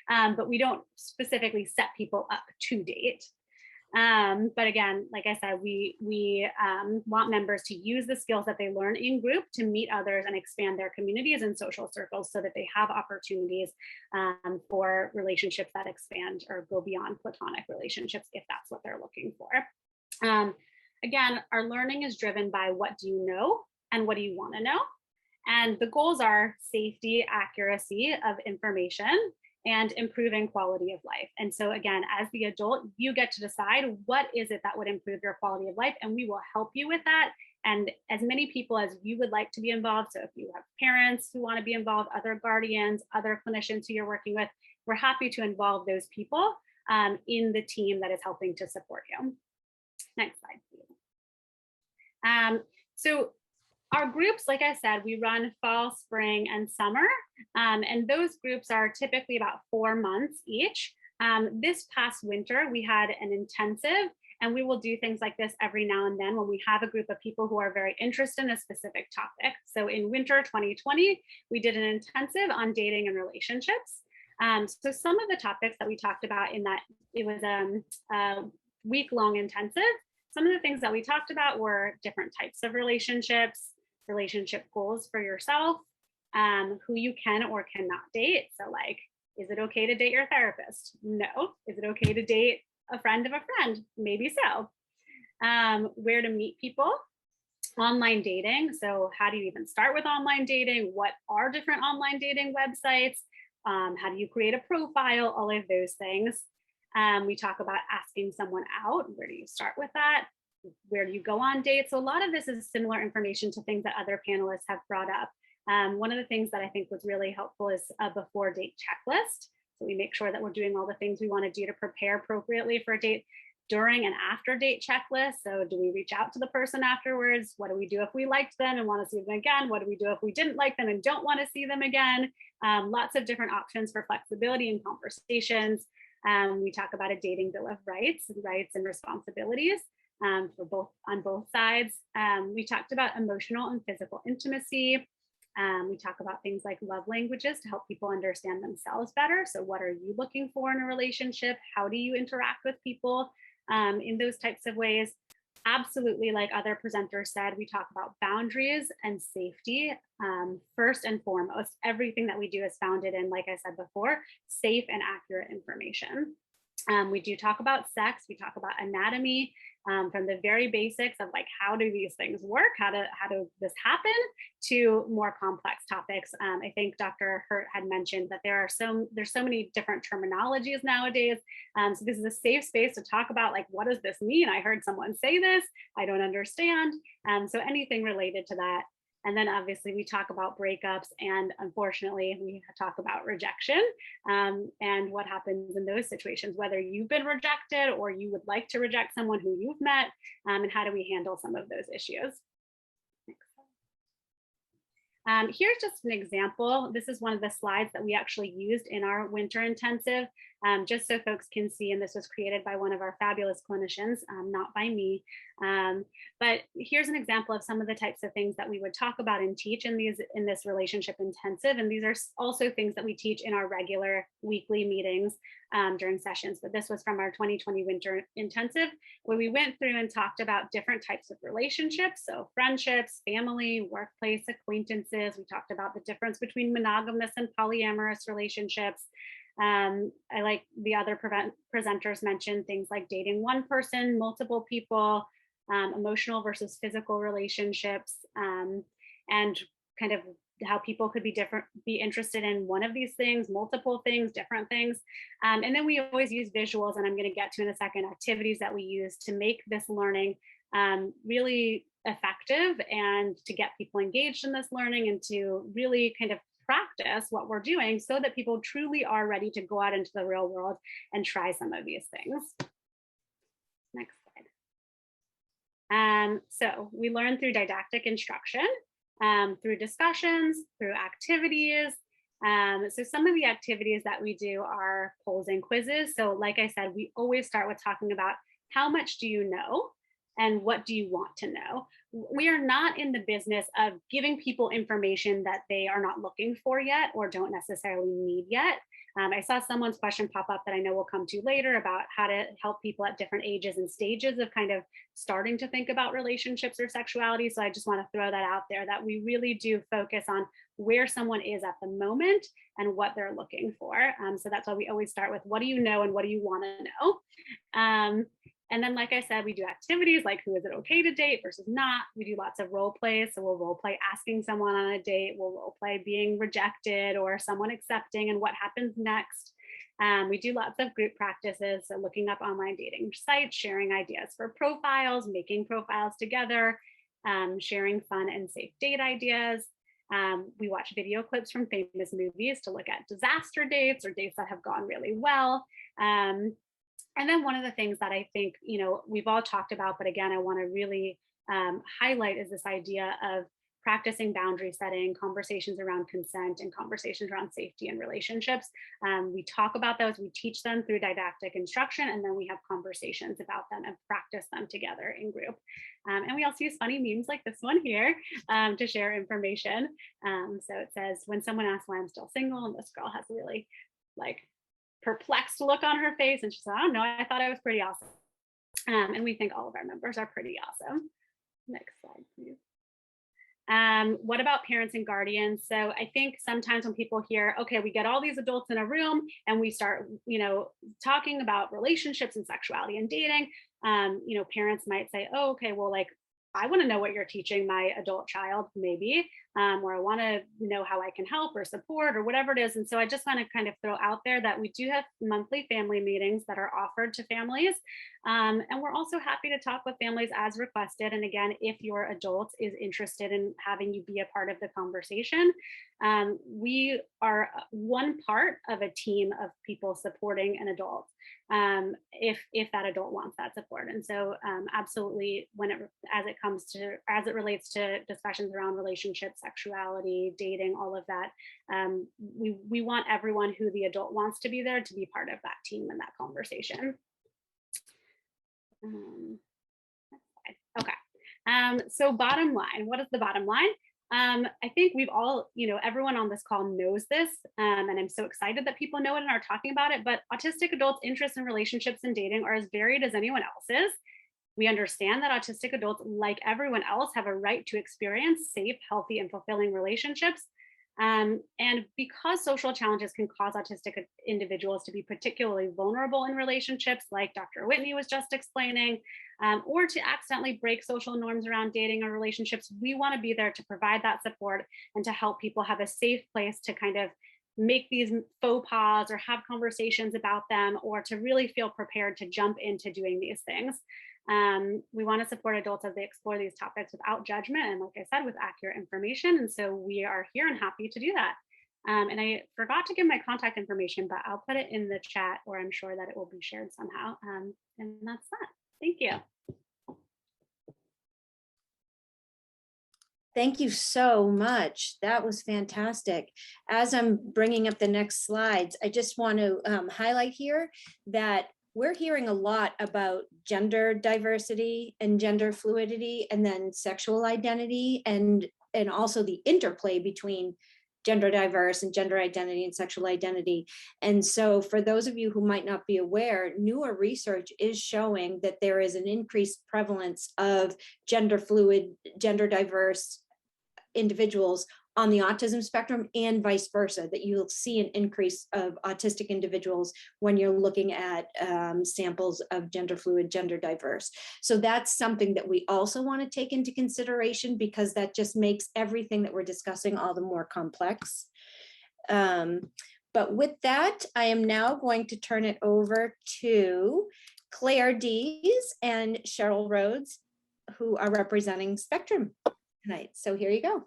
But we don't specifically set people up to date. But again, like I said, we want members to use the skills that they learn in group to meet others and expand their communities and social circles so that they have opportunities for relationships that expand or go beyond platonic relationships if that's what they're looking for. Again, our learning is driven by what do you know and what do you want to know? And the goals are safety, accuracy of information, and improving quality of life. And so again, as the adult, you get to decide what is it that would improve your quality of life, and we will help you with that. And as many people as you would like to be involved. So if you have parents who want to be involved, other guardians, other clinicians who you're working with, we're happy to involve those people in the team that is helping to support you. Next slide, please. So our groups, like I said, we run fall, spring, and summer. And those groups are typically about 4 months each. This past winter, we had an intensive, and we will do things like this every now and then when we have a group of people who are very interested in a specific topic. So in winter 2020, we did an intensive on dating and relationships. So some of the topics that we talked about in that, it was a week-long intensive. Some of the things that we talked about were different types of relationships, relationship goals for yourself, who you can or cannot date. So like, is it okay to date your therapist? No. Is it okay to date a friend of a friend? Maybe so. Where to meet people, online dating. So how do you even start with online dating? What are different online dating websites? How do you create a profile? All of those things. We talk about asking someone out. Where do you start with that? Where do you go on dates? So a lot of this is similar information to things that other panelists have brought up. One of the things that I think was really helpful is a before date checklist. So we make sure that we're doing all the things we want to do to prepare appropriately for a date. During and after date checklist. So do we reach out to the person afterwards? What do we do if we liked them and want to see them again? What do we do if we didn't like them and don't want to see them again? Lots of different options for flexibility and conversations. We talk about a dating bill of rights and responsibilities for on both sides. We talked about emotional and physical intimacy. We talk about things like love languages to help people understand themselves better. So what are you looking for in a relationship? How do you interact with people in those types of ways? Absolutely, like other presenters said, we talk about boundaries and safety. First and foremost, everything that we do is founded in, like I said before, safe and accurate information. We do talk about sex, we talk about anatomy, from the very basics of like, how do these things work? How does this happen, to more complex topics. I think Dr. Hirt had mentioned that there's so many different terminologies nowadays. So this is a safe space to talk about like, what does this mean? I heard someone say this, I don't understand. So anything related to that. And then obviously we talk about breakups, and unfortunately we talk about rejection and what happens in those situations, whether you've been rejected or you would like to reject someone who you've met, and how do we handle some of those issues. Here's just an example. This is one of the slides that we actually used in our winter intensive, just so folks can see, and this was created by one of our fabulous clinicians, not by me. But here's an example of some of the types of things that we would talk about and teach in this relationship intensive. And these are also things that we teach in our regular weekly meetings during sessions. But this was from our 2020 winter intensive, where we went through and talked about different types of relationships. So friendships, family, workplace, acquaintances. We talked about the difference between monogamous and polyamorous relationships. I like the other presenters mentioned things like dating one person, multiple people, emotional versus physical relationships, and kind of how people could be interested in one of these things, multiple things, different things. And then we always use visuals, and I'm going to get to in a second, activities that we use to make this learning really effective and to get people engaged in this learning and to really kind of practice what we're doing so that people truly are ready to go out into the real world and try some of these things. Next slide. So we learn through didactic instruction, through discussions, through activities. So some of the activities that we do are polls and quizzes. So like I said, we always start with talking about how much do you know and what do you want to know. We are not in the business of giving people information that they are not looking for yet or don't necessarily need yet. I saw someone's question pop up that I know we'll come to later about how to help people at different ages and stages of kind of starting to think about relationships or sexuality. So I just want to throw that out there, that we really do focus on where someone is at the moment and what they're looking for. So that's why we always start with, what do you know and what do you want to know? And then, like I said, we do activities like who is it okay to date versus not. We do lots of role plays. So we'll role play asking someone on a date. We'll role play being rejected or someone accepting and what happens next. We do lots of group practices, so looking up online dating sites, sharing ideas for profiles, making profiles together, sharing fun and safe date ideas. We watch video clips from famous movies to look at disaster dates or dates that have gone really well. And then one of the things that I think, we've all talked about, but again, I want to really highlight is this idea of practicing boundary setting, conversations around consent, and conversations around safety and relationships. We talk about those, we teach them through didactic instruction, and then we have conversations about them and practice them together in group. And we also use funny memes like this one here to share information. So it says, when someone asks why I'm still single, and this girl has a really perplexed look on her face, and she said, I don't know, I thought I was pretty awesome. And we think all of our members are pretty awesome. Next slide, please. What about parents and guardians? So I think sometimes when people hear, okay, we get all these adults in a room and we start, talking about relationships and sexuality and dating, parents might say, oh, okay, well, I want to know what you're teaching my adult child, maybe, or I want to know how I can help or support or whatever it is. And so I just want to kind of throw out there that we do have monthly family meetings that are offered to families. And we're also happy to talk with families as requested. And again, if your adult is interested in having you be a part of the conversation, we are one part of a team of people supporting an adult. If that adult wants that support. And so absolutely, as it relates to discussions around relationships, sexuality, dating, all of that, we want everyone who the adult wants to be there to be part of that team and that conversation. Okay. So bottom line, what is the bottom line? I think we've all, everyone on this call knows this, and I'm so excited that people know it and are talking about it, but autistic adults' interests in relationships and dating are as varied as anyone else's. We understand that autistic adults, like everyone else, have a right to experience safe, healthy, and fulfilling relationships. And because social challenges can cause autistic individuals to be particularly vulnerable in relationships, like Dr. Whitney was just explaining, or to accidentally break social norms around dating or relationships, we want to be there to provide that support and to help people have a safe place to kind of make these faux pas or have conversations about them, or to really feel prepared to jump into doing these things. We want to support adults as they explore these topics without judgment and, like I said, with accurate information. And so we are here and happy to do that. And I forgot to give my contact information, but I'll put it in the chat, or I'm sure that it will be shared somehow. And that's that. Thank you. Thank you so much. That was fantastic. As I'm bringing up the next slides, I just want to highlight here that we're hearing a lot about gender diversity and gender fluidity, and then sexual identity, and also the interplay between gender diverse and gender identity and sexual identity. And so for those of you who might not be aware, newer research is showing that there is an increased prevalence of gender fluid, gender diverse individuals on the autism spectrum, and vice versa, that you'll see an increase of autistic individuals when you're looking at samples of gender fluid, gender diverse. So that's something that we also want to take into consideration, because that just makes everything that we're discussing all the more complex. But with that, I am now going to turn it over to Claire Dees and Cheryl Rhodes, who are representing Spectrum tonight. So here you go.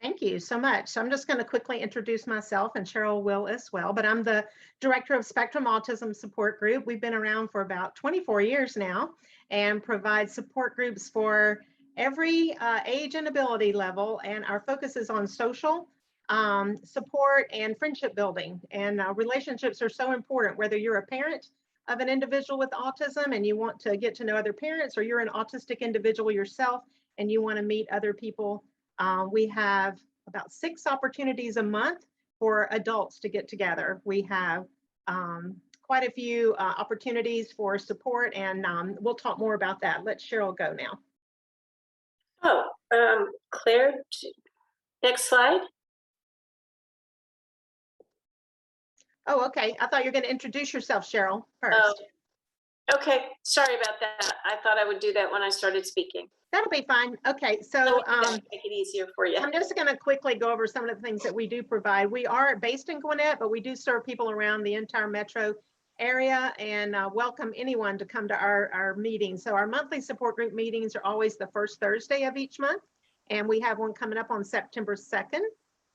Thank you so much. So I'm just going to quickly introduce myself, and Cheryl will as well, but I'm the director of Spectrum Autism Support Group. We've been around for about 24 years now and provide support groups for every age and ability level. And our focus is on social support and friendship building. And relationships are so important, whether you're a parent of an individual with autism and you want to get to know other parents, or you're an autistic individual yourself and you want to meet other people. We have about 6 opportunities a month for adults to get together. We have quite a few opportunities for support, and we'll talk more about that. Let Cheryl go now. Oh, Claire, next slide. Oh, okay. I thought you were going to introduce yourself, Cheryl, first. Oh, Okay, sorry about that. I thought I would do that when I started speaking. That'll be fine. Okay, so Let me do that to make it easier for you. I'm just going to quickly go over some of the things that we do provide. We are based in Gwinnett, but we do serve people around the entire metro area and welcome anyone to come to our meetings. So our monthly support group meetings are always the first Thursday of each month. And we have one coming up on September 2nd.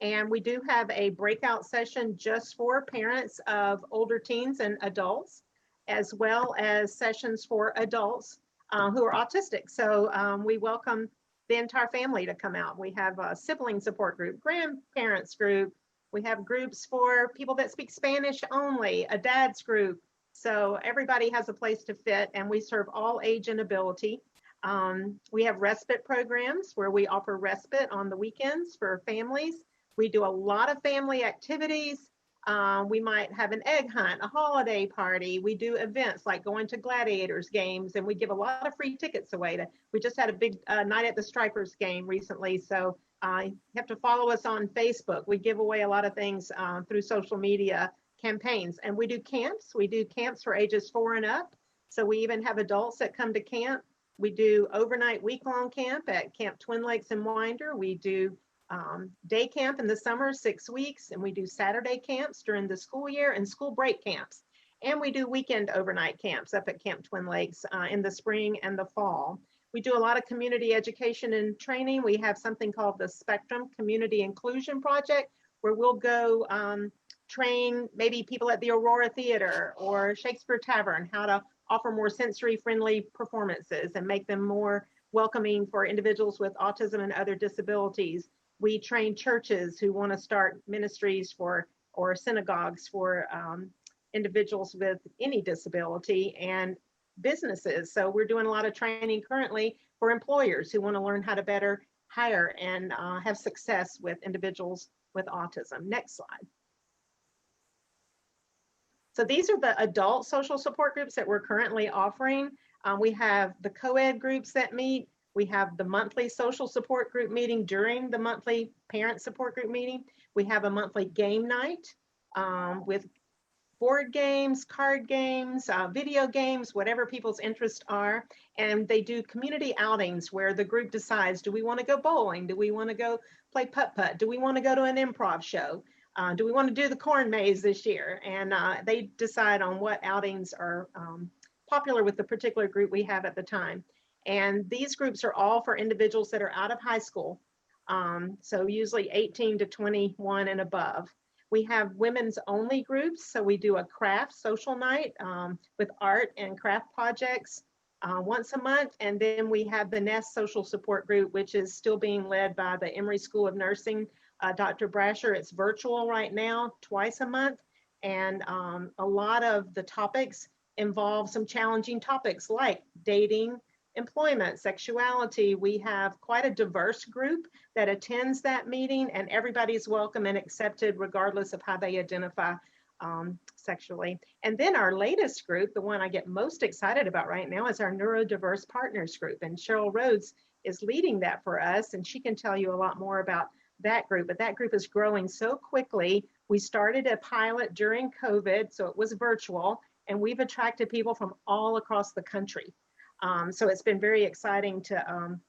And we do have a breakout session just for parents of older teens and adults, as well as sessions for adults who are autistic. So we welcome the entire family to come out. We have a sibling support group, grandparents group. We have groups for people that speak Spanish only, a dad's group. So everybody has a place to fit, and we serve all age and ability. We have respite programs where we offer respite on the weekends for families. We do a lot of family activities. We might have an egg hunt, a holiday party. We do events like going to Gladiators games, and we give a lot of free tickets away. We just had a big Night at the Stripers game recently, so you have to follow us on Facebook. We give away a lot of things through social media campaigns, and we do camps. We do camps for ages 4 and up, so we even have adults that come to camp. We do overnight week-long camp at Camp Twin Lakes in Winder. We do day camp in the summer, 6 weeks, and we do Saturday camps during the school year and school break camps. And we do weekend overnight camps up at Camp Twin Lakes in the spring and the fall. We do a lot of community education and training. We have something called the Spectrum Community Inclusion Project, where we'll go train maybe people at the Aurora Theater or Shakespeare Tavern how to offer more sensory-friendly performances and make them more welcoming for individuals with autism and other disabilities. We train churches who want to start ministries for or synagogues for individuals with any disability, and businesses. So we're doing a lot of training currently for employers who want to learn how to better hire and have success with individuals with autism. Next slide. So these are the adult social support groups that we're currently offering. We have the co-ed groups that meet. We have the monthly social support group meeting during the monthly parent support group meeting. We have a monthly game night with board games, card games, video games, whatever people's interests are. And they do community outings where the group decides, do we want to go bowling? Do we want to go play putt-putt? Do we want to go to an improv show? Do we want to do the corn maze this year? And they decide on what outings are popular with the particular group we have at the time. And these groups are all for individuals that are out of high school. So usually 18 to 21 and above. We have women's only groups. So we do a craft social night with art and craft projects once a month. And then we have the Nest social support group, which is still being led by the Emory School of Nursing, Dr. Brasher. It's virtual right now, twice a month. And a lot of the topics involve some challenging topics like dating, employment, sexuality. We have quite a diverse group that attends that meeting, and everybody's welcome and accepted regardless of how they identify sexually. And then our latest group, the one I get most excited about right now, is our Neurodiverse Partners group. And Cheryl Rhodes is leading that for us, and she can tell you a lot more about that group. But that group is growing so quickly. We started a pilot during COVID, so it was virtual, and we've attracted people from all across the country. So it's been very exciting to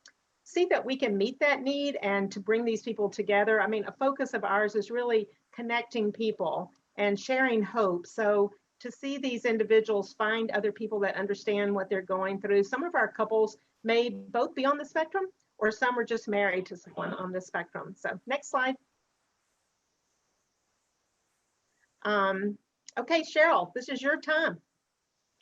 see that we can meet that need and to bring these people together. I mean, a focus of ours is really connecting people and sharing hope. So to see these individuals find other people that understand what they're going through. Some of our couples may both be on the spectrum, or some are just married to someone on the spectrum. So next slide. Okay, Cheryl, this is your time.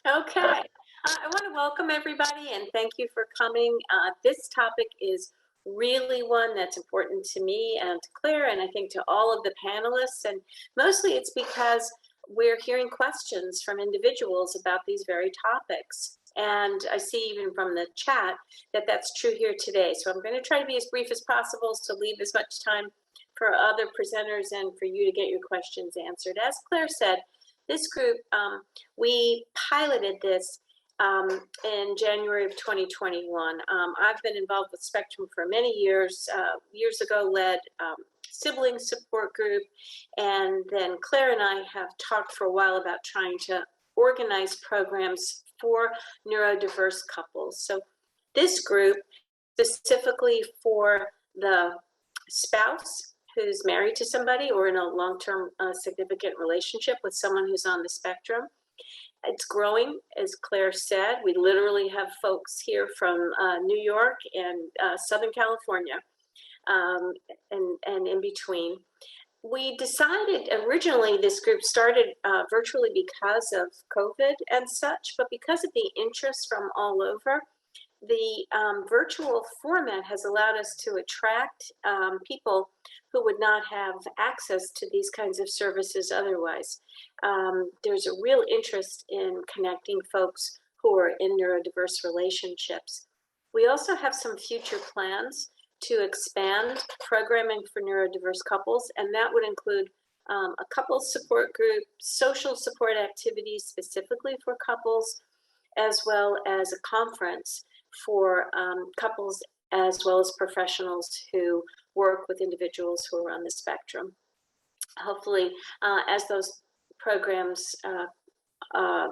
Okay. I want to welcome everybody and thank you for coming. This topic is really one that's important to me and to Claire, and I think to all of the panelists. And mostly it's because we're hearing questions from individuals about these very topics. And I see even from the chat that that's true here today. So I'm going to try to be as brief as possible to leave as much time for other presenters and for you to get your questions answered. As Claire said, this group, we piloted this in January of 2021. I've been involved with Spectrum for many years. Years ago, led sibling support group, and then Claire and I have talked for a while about trying to organize programs for neurodiverse couples. So this group specifically for the spouse who's married to somebody or in a long-term significant relationship with someone who's on the spectrum. It's growing, as Claire said. We literally have folks here from New York and Southern California and in between. We decided originally this group started virtually because of COVID and such, but because of the interest from all over, the virtual format has allowed us to attract people who would not have access to these kinds of services otherwise. There's a real interest in connecting folks who are in neurodiverse relationships. We also have some future plans to expand programming for neurodiverse couples, and that would include a couples support group, social support activities specifically for couples, as well as a conference for couples as well as professionals who work with individuals who are on the spectrum. Hopefully, as those programs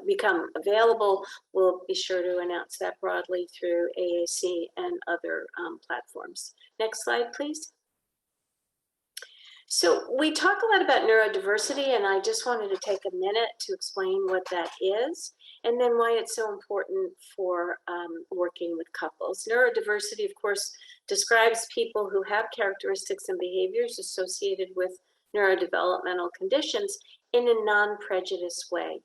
become available, we'll be sure to announce that broadly through AAC and other platforms. Next slide, please. So we talk a lot about neurodiversity, and I just wanted to take a minute to explain what that is, and then why it's so important for working with couples. Neurodiversity, of course, describes people who have characteristics and behaviors associated with neurodevelopmental conditions in a non-prejudice way.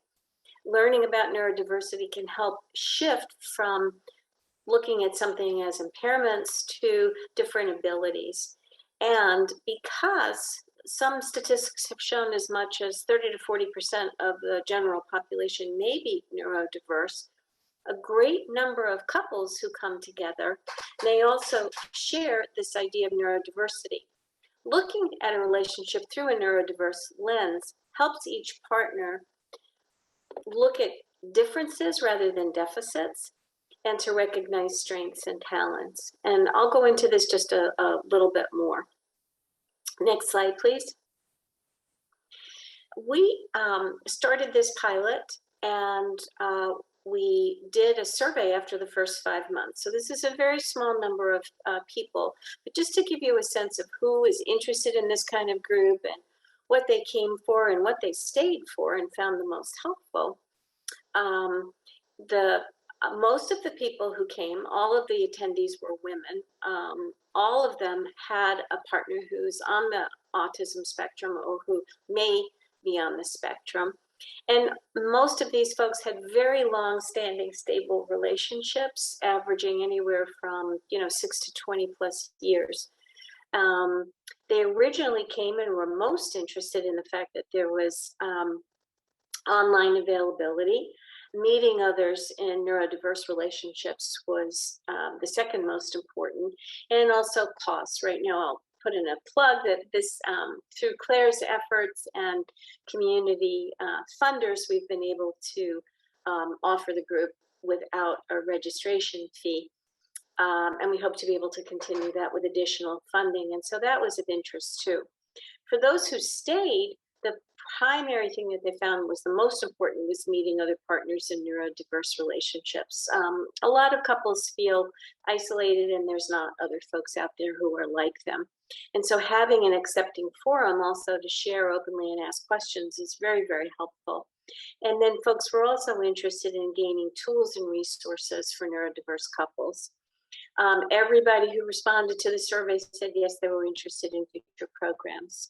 Learning about neurodiversity can help shift from looking at something as impairments to different abilities. And because some statistics have shown as much as 30 to 40% of the general population may be neurodiverse, a great number of couples who come together may also share this idea of neurodiversity. Looking at a relationship through a neurodiverse lens helps each partner look at differences rather than deficits, and to recognize strengths and talents. And I'll go into this just a little bit more. Next slide, please. We started this pilot, and we did a survey after the first 5 months. So this is a very small number of people, but just to give you a sense of who is interested in this kind of group and what they came for and what they stayed for and found the most helpful. Most of the people who came, all of the attendees were women. All of them had a partner who's on the autism spectrum or who may be on the spectrum. And most of these folks had very long-standing, stable relationships, averaging anywhere from 6 to 20 plus years. They originally came and were most interested in the fact that there was online availability. Meeting others in neurodiverse relationships was the second most important, and also costs. Right now, I'll put in a plug that this, through Claire's efforts and community funders, we've been able to offer the group without a registration fee. And we hope to be able to continue that with additional funding. And so that was of interest too. For those who stayed, the primary thing that they found was the most important was meeting other partners in neurodiverse relationships. A lot of couples feel isolated and there's not other folks out there who are like them. And so having an accepting forum also to share openly and ask questions is very, very helpful. And then folks were also interested in gaining tools and resources for neurodiverse couples. Everybody who responded to the survey said yes, they were interested in future programs.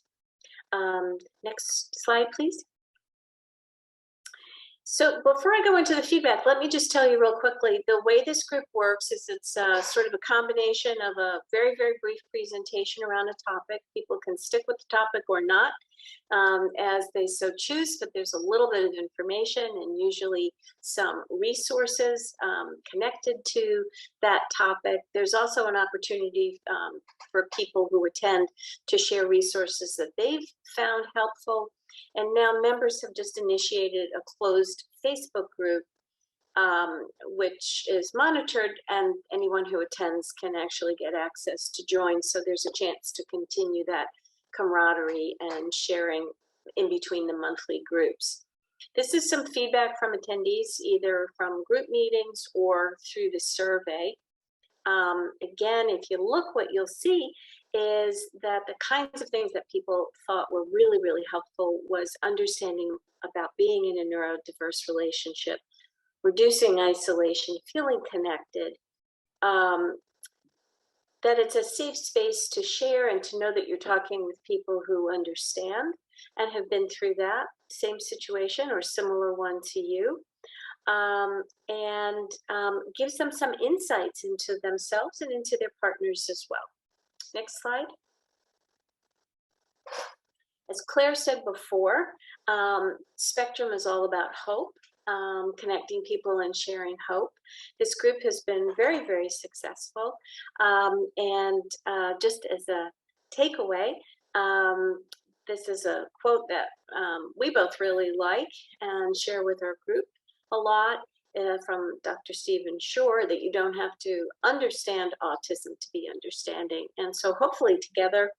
Next slide, please. So before I go into the feedback, let me just tell you real quickly, the way this group works is it's sort of a combination of a very, very brief presentation around a topic. People can stick with the topic or not as they so choose, but there's a little bit of information and usually some resources connected to that topic. There's also an opportunity for people who attend to share resources that they've found helpful. And now members have just initiated a closed Facebook group, which is monitored, and anyone who attends can actually get access to join. So there's a chance to continue that camaraderie and sharing in between the monthly groups. This is some feedback from attendees, either from group meetings or through the survey. Again, if you look, what you'll see is that the kinds of things that people thought were really, really helpful was understanding about being in a neurodiverse relationship, reducing isolation, feeling connected, that it's a safe space to share and to know that you're talking with people who understand and have been through that same situation or similar one to you. And gives them some insights into themselves and into their partners as well. Next slide. As Claire said before, Spectrum is all about hope, connecting people and sharing hope. This group has been very, very successful. And just as a takeaway, this is a quote that we both really like and share with our group a lot, from Dr. Stephen Shore, that you don't have to understand autism to be understanding. And so hopefully together,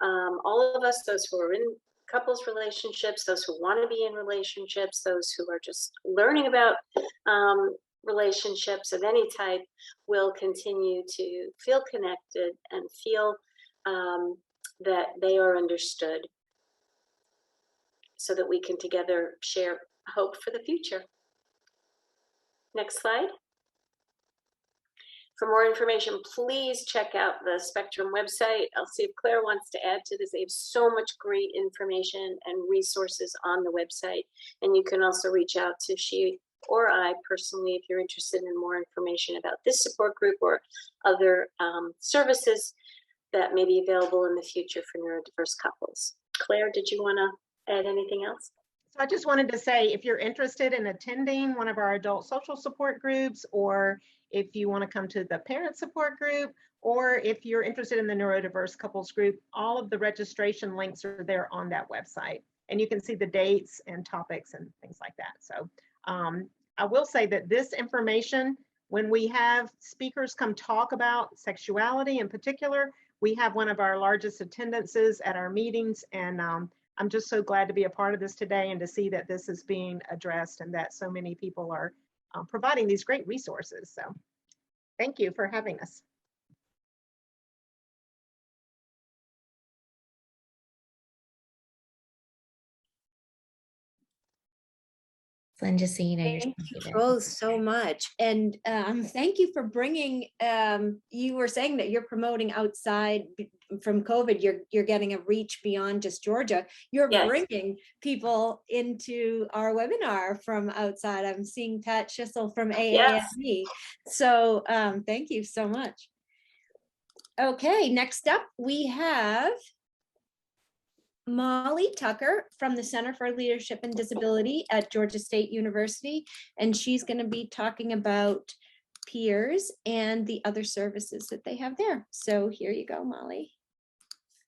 all of us, those who are in couples relationships, those who want to be in relationships, those who are just learning about relationships of any type, will continue to feel connected and feel that they are understood, so that we can together share hope for the future. Next slide. For more information, please check out the Spectrum website. I'll see if Claire wants to add to this. They have so much great information and resources on the website. And you can also reach out to she or I personally if you're interested in more information about this support group or other services that may be available in the future for neurodiverse couples. Claire, did you want to add anything else? So I just wanted to say, if you're interested in attending one of our adult social support groups, or if you want to come to the parent support group, or if you're interested in the neurodiverse couples group, all of the registration links are there on that website. And you can see the dates and topics and things like that. So I will say that this information, when we have speakers come talk about sexuality in particular, we have one of our largest attendances at our meetings, and I'm just so glad to be a part of this today and to see that this is being addressed and that so many people are providing these great resources. So thank you for having us. Lynn, just so you know, Thank you both so much. And thank you for bringing, you were saying that you're promoting outside from COVID, you're getting a reach beyond just Georgia. You're bringing people into our webinar from outside. I'm seeing Pat Schissel from AASE. So thank you so much. Okay, next up we have Molly Tucker from the Center for Leadership and Disability at Georgia State University, and she's going to be talking about peers and the other services that they have there. So here you go, Molly.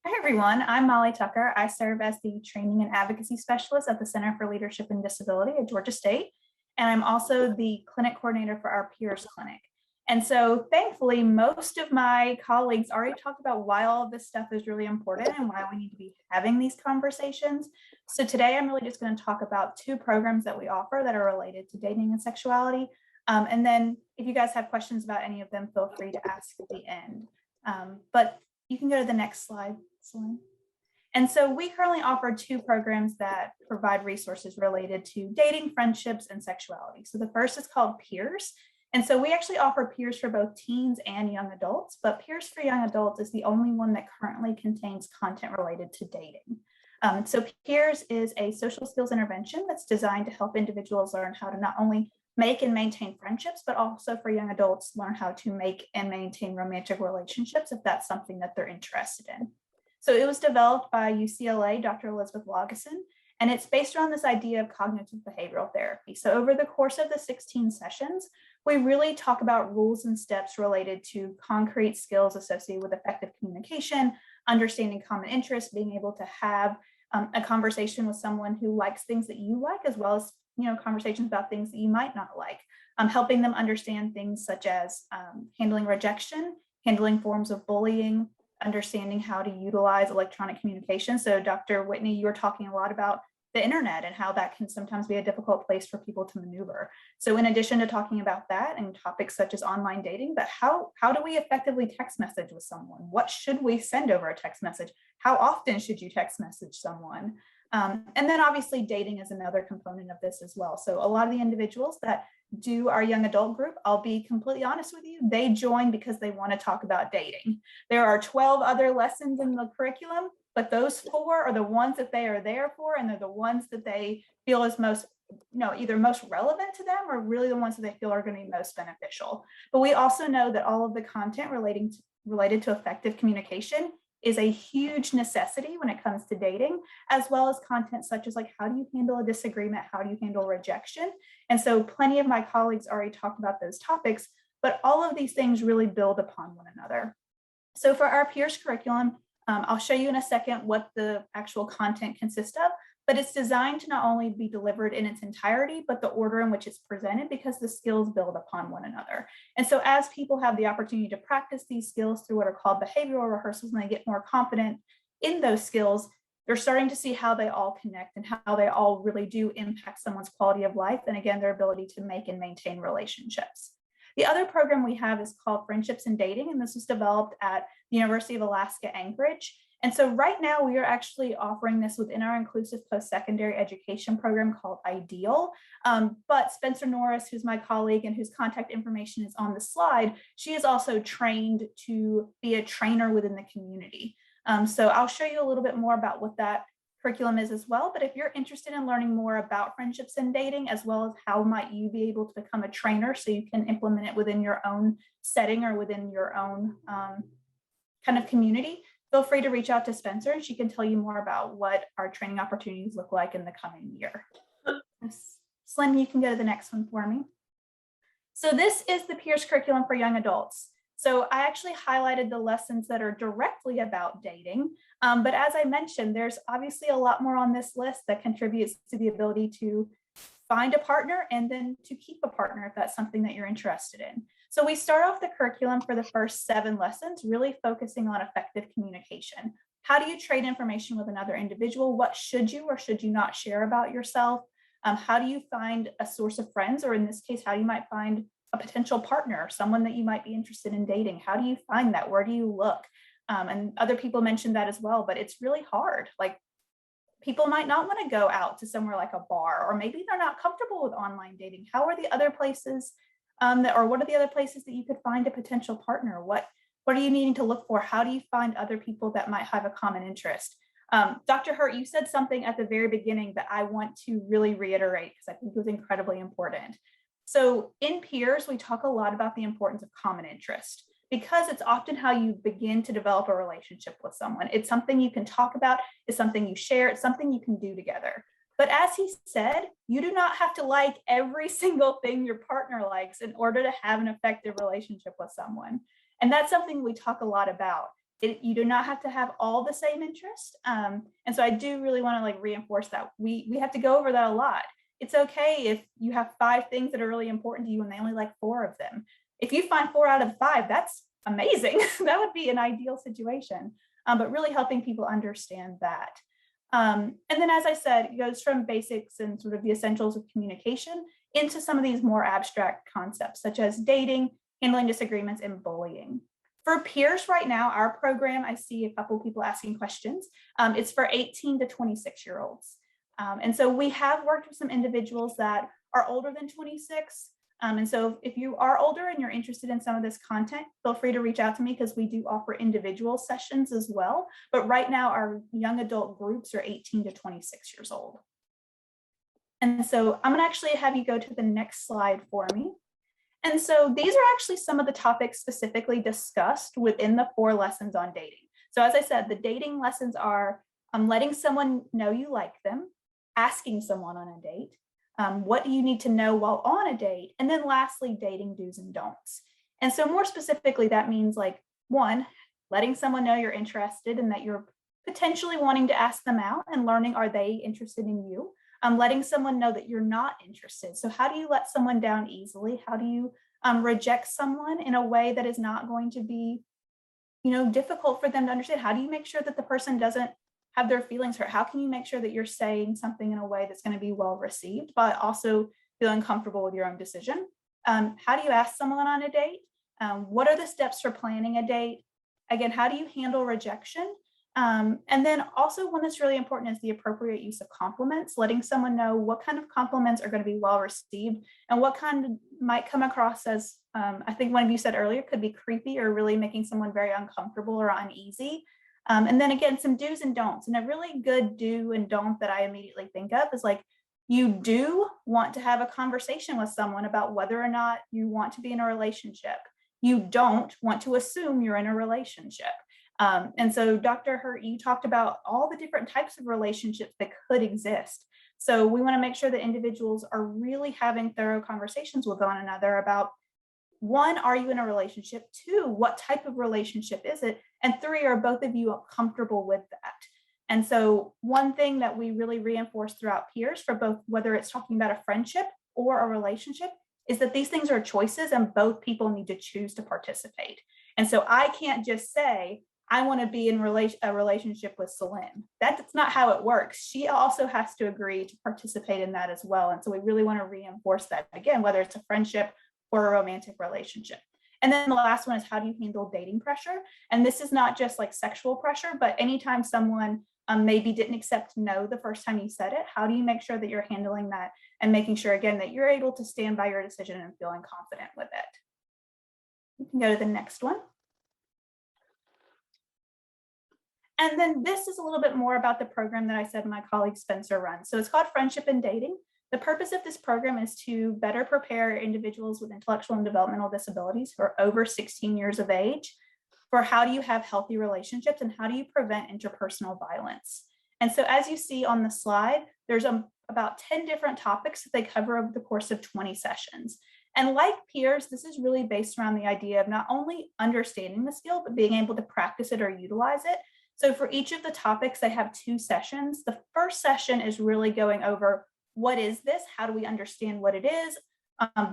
Hi, everyone. I'm Molly Tucker. I serve as the Training and Advocacy Specialist at the Center for Leadership and Disability at Georgia State, and I'm also the Clinic Coordinator for our Peers Clinic. And so thankfully, most of my colleagues already talked about why all of this stuff is really important and why we need to be having these conversations. So today I'm really just going to talk about two programs that we offer that are related to dating and sexuality. And then if you guys have questions about any of them, feel free to ask at the end. But you can go to the next slide, Celine. And so we currently offer two programs that provide resources related to dating, friendships, and sexuality. So the first is called Peers. And so we actually offer Peers for both teens and young adults, but Peers for young adults is the only one that currently contains content related to dating. So Peers is a social skills intervention that's designed to help individuals learn how to not only make and maintain friendships, but also for young adults learn how to make and maintain romantic relationships if that's something that they're interested in. So it was developed by UCLA, Dr. Elizabeth Lageson, and it's based around this idea of cognitive behavioral therapy. So over the course of the 16 sessions, we really talk about rules and steps related to concrete skills associated with effective communication, understanding common interests, being able to have a conversation with someone who likes things that you like, as well as conversations about things that you might not like, helping them understand things such as handling rejection, handling forms of bullying, understanding how to utilize electronic communication. So Dr. Whitney, you were talking a lot about the internet and how that can sometimes be a difficult place for people to maneuver. So in addition to talking about that and topics such as online dating, but how do we effectively text message with someone? What should we send over a text message? How often should you text message someone? And then obviously dating is another component of this as well. So a lot of the individuals that do our young adult group, I'll be completely honest with you, they join because they want to talk about dating. There are 12 other lessons in the curriculum, but those 4 are the ones that they are there for, and they're the ones that they feel is most, either most relevant to them or really the ones that they feel are going to be most beneficial. But we also know that all of the content related to effective communication is a huge necessity when it comes to dating, as well as content such as like, how do you handle a disagreement? How do you handle rejection? And so plenty of my colleagues already talked about those topics, but all of these things really build upon one another. So for our peers curriculum, I'll show you in a second what the actual content consists of, but it's designed to not only be delivered in its entirety, but the order in which it's presented, because the skills build upon one another. And so as people have the opportunity to practice these skills through what are called behavioral rehearsals, and they get more confident in those skills, they're starting to see how they all connect and how they all really do impact someone's quality of life, and again, their ability to make and maintain relationships. The other program we have is called Friendships and Dating, and this was developed at the University of Alaska Anchorage. And so right now we are actually offering this within our inclusive post-secondary education program called IDEAL. But Spencer Norris, who's my colleague and whose contact information is on the slide, she is also trained to be a trainer within the community. So I'll show you a little bit more about what that curriculum is as well. But if you're interested in learning more about friendships and dating, as well as how might you be able to become a trainer so you can implement it within your own setting or within your own kind of community, feel free to reach out to Spencer and she can tell you more about what our training opportunities look like in the coming year. Celine, you can go to the next one for me. So this is the peers curriculum for young adults. So I actually highlighted the lessons that are directly about dating, but as I mentioned, there's obviously a lot more on this list that contributes to the ability to find a partner and then to keep a partner if that's something that you're interested in. So we start off the curriculum for the first 7 lessons, really focusing on effective communication. How do you trade information with another individual? What should you or should you not share about yourself? How do you find a source of friends, or in this case, how you might find a potential partner, someone that you might be interested in dating? How do you find that? Where do you look? And other people mentioned that as well, but it's really hard. Like, people might not want to go out to somewhere like a bar, or maybe they're not comfortable with online dating. How are the other places or what are the other places that you could find a potential partner? What are you needing to look for? How do you find other people that might have a common interest? Dr. Hirt, you said something at the very beginning that I want to really reiterate because I think it was incredibly important. So in peers, we talk a lot about the importance of common interest, because it's often how you begin to develop a relationship with someone. It's something you can talk about, it's something you share, it's something you can do together. But as he said, you do not have to like every single thing your partner likes in order to have an effective relationship with someone. And that's something we talk a lot about. You do not have to have all the same interest. And so I do really want to reinforce that. We have to go over that a lot. It's okay if you have 5 things that are really important to you and they only like 4 of them. If you find 4 out of 5, that's amazing. That would be an ideal situation, but really helping people understand that. And then, as I said, it goes from basics and sort of the essentials of communication into some of these more abstract concepts, such as dating, handling disagreements, and bullying. For peers right now, our program, I see a couple of people asking questions. It's for 18 to 26-year-olds. And so we have worked with some individuals that are older than 26. And so if you are older and you're interested in some of this content, feel free to reach out to me, because we do offer individual sessions as well. But right now, our young adult groups are 18 to 26 years old. And so I'm going to actually have you go to the next slide for me. And so these are actually some of the topics specifically discussed within the 4 lessons on dating. So as I said, the dating lessons are letting someone know you like them, asking someone on a date, what do you need to know while on a date, and then lastly, dating do's and don'ts. And so more specifically, that means 1, letting someone know you're interested and that you're potentially wanting to ask them out and learning, are they interested in you? Letting someone know that you're not interested. So how do you let someone down easily? How do you reject someone in a way that is not going to be, difficult for them to understand? How do you make sure that the person doesn't have their feelings hurt? How can you make sure that you're saying something in a way that's going to be well received, but also feeling comfortable with your own decision? How do you ask someone on a date? What are the steps for planning a date? Again, how do you handle rejection? And then also one that's really important is the appropriate use of compliments, letting someone know what kind of compliments are going to be well received and what kind might come across as, I think one of you said earlier, could be creepy or really making someone very uncomfortable or uneasy. And then again, some do's and don'ts. And a really good do and don't that I immediately think of is like, you do want to have a conversation with someone about whether or not you want to be in a relationship. You don't want to assume you're in a relationship. And so Dr. Hirt, you talked about all the different types of relationships that could exist. So we want to make sure that individuals are really having thorough conversations with one another about, one, are you in a relationship? Two, what type of relationship is it? And three, are both of you comfortable with that? And so one thing that we really reinforce throughout peers for both, whether it's talking about a friendship or a relationship, is that these things are choices and both people need to choose to participate. And so I can't just say, I want to be in a relationship with Celine. That's not how it works. She also has to agree to participate in that as well. And so we really want to reinforce that, again, whether it's a friendship or a romantic relationship. And then the last one is, how do you handle dating pressure? And this is not just like sexual pressure, but anytime someone maybe didn't accept no the first time you said it, how do you make sure that you're handling that and making sure, again, that you're able to stand by your decision and feeling confident with it? You can go to the next one. And then this is a little bit more about the program that I said my colleague Spencer runs. So it's called Friendship and Dating. The purpose of this program is to better prepare individuals with intellectual and developmental disabilities who are over 16 years of age for how do you have healthy relationships and how do you prevent interpersonal violence. And so as you see on the slide, there's about 10 different topics that they cover over the course of 20 sessions. And like peers, this is really based around the idea of not only understanding the skill, but being able to practice it or utilize it. So for each of the topics, they have 2 sessions. The first session is really going over, what is this? How do we understand what it is?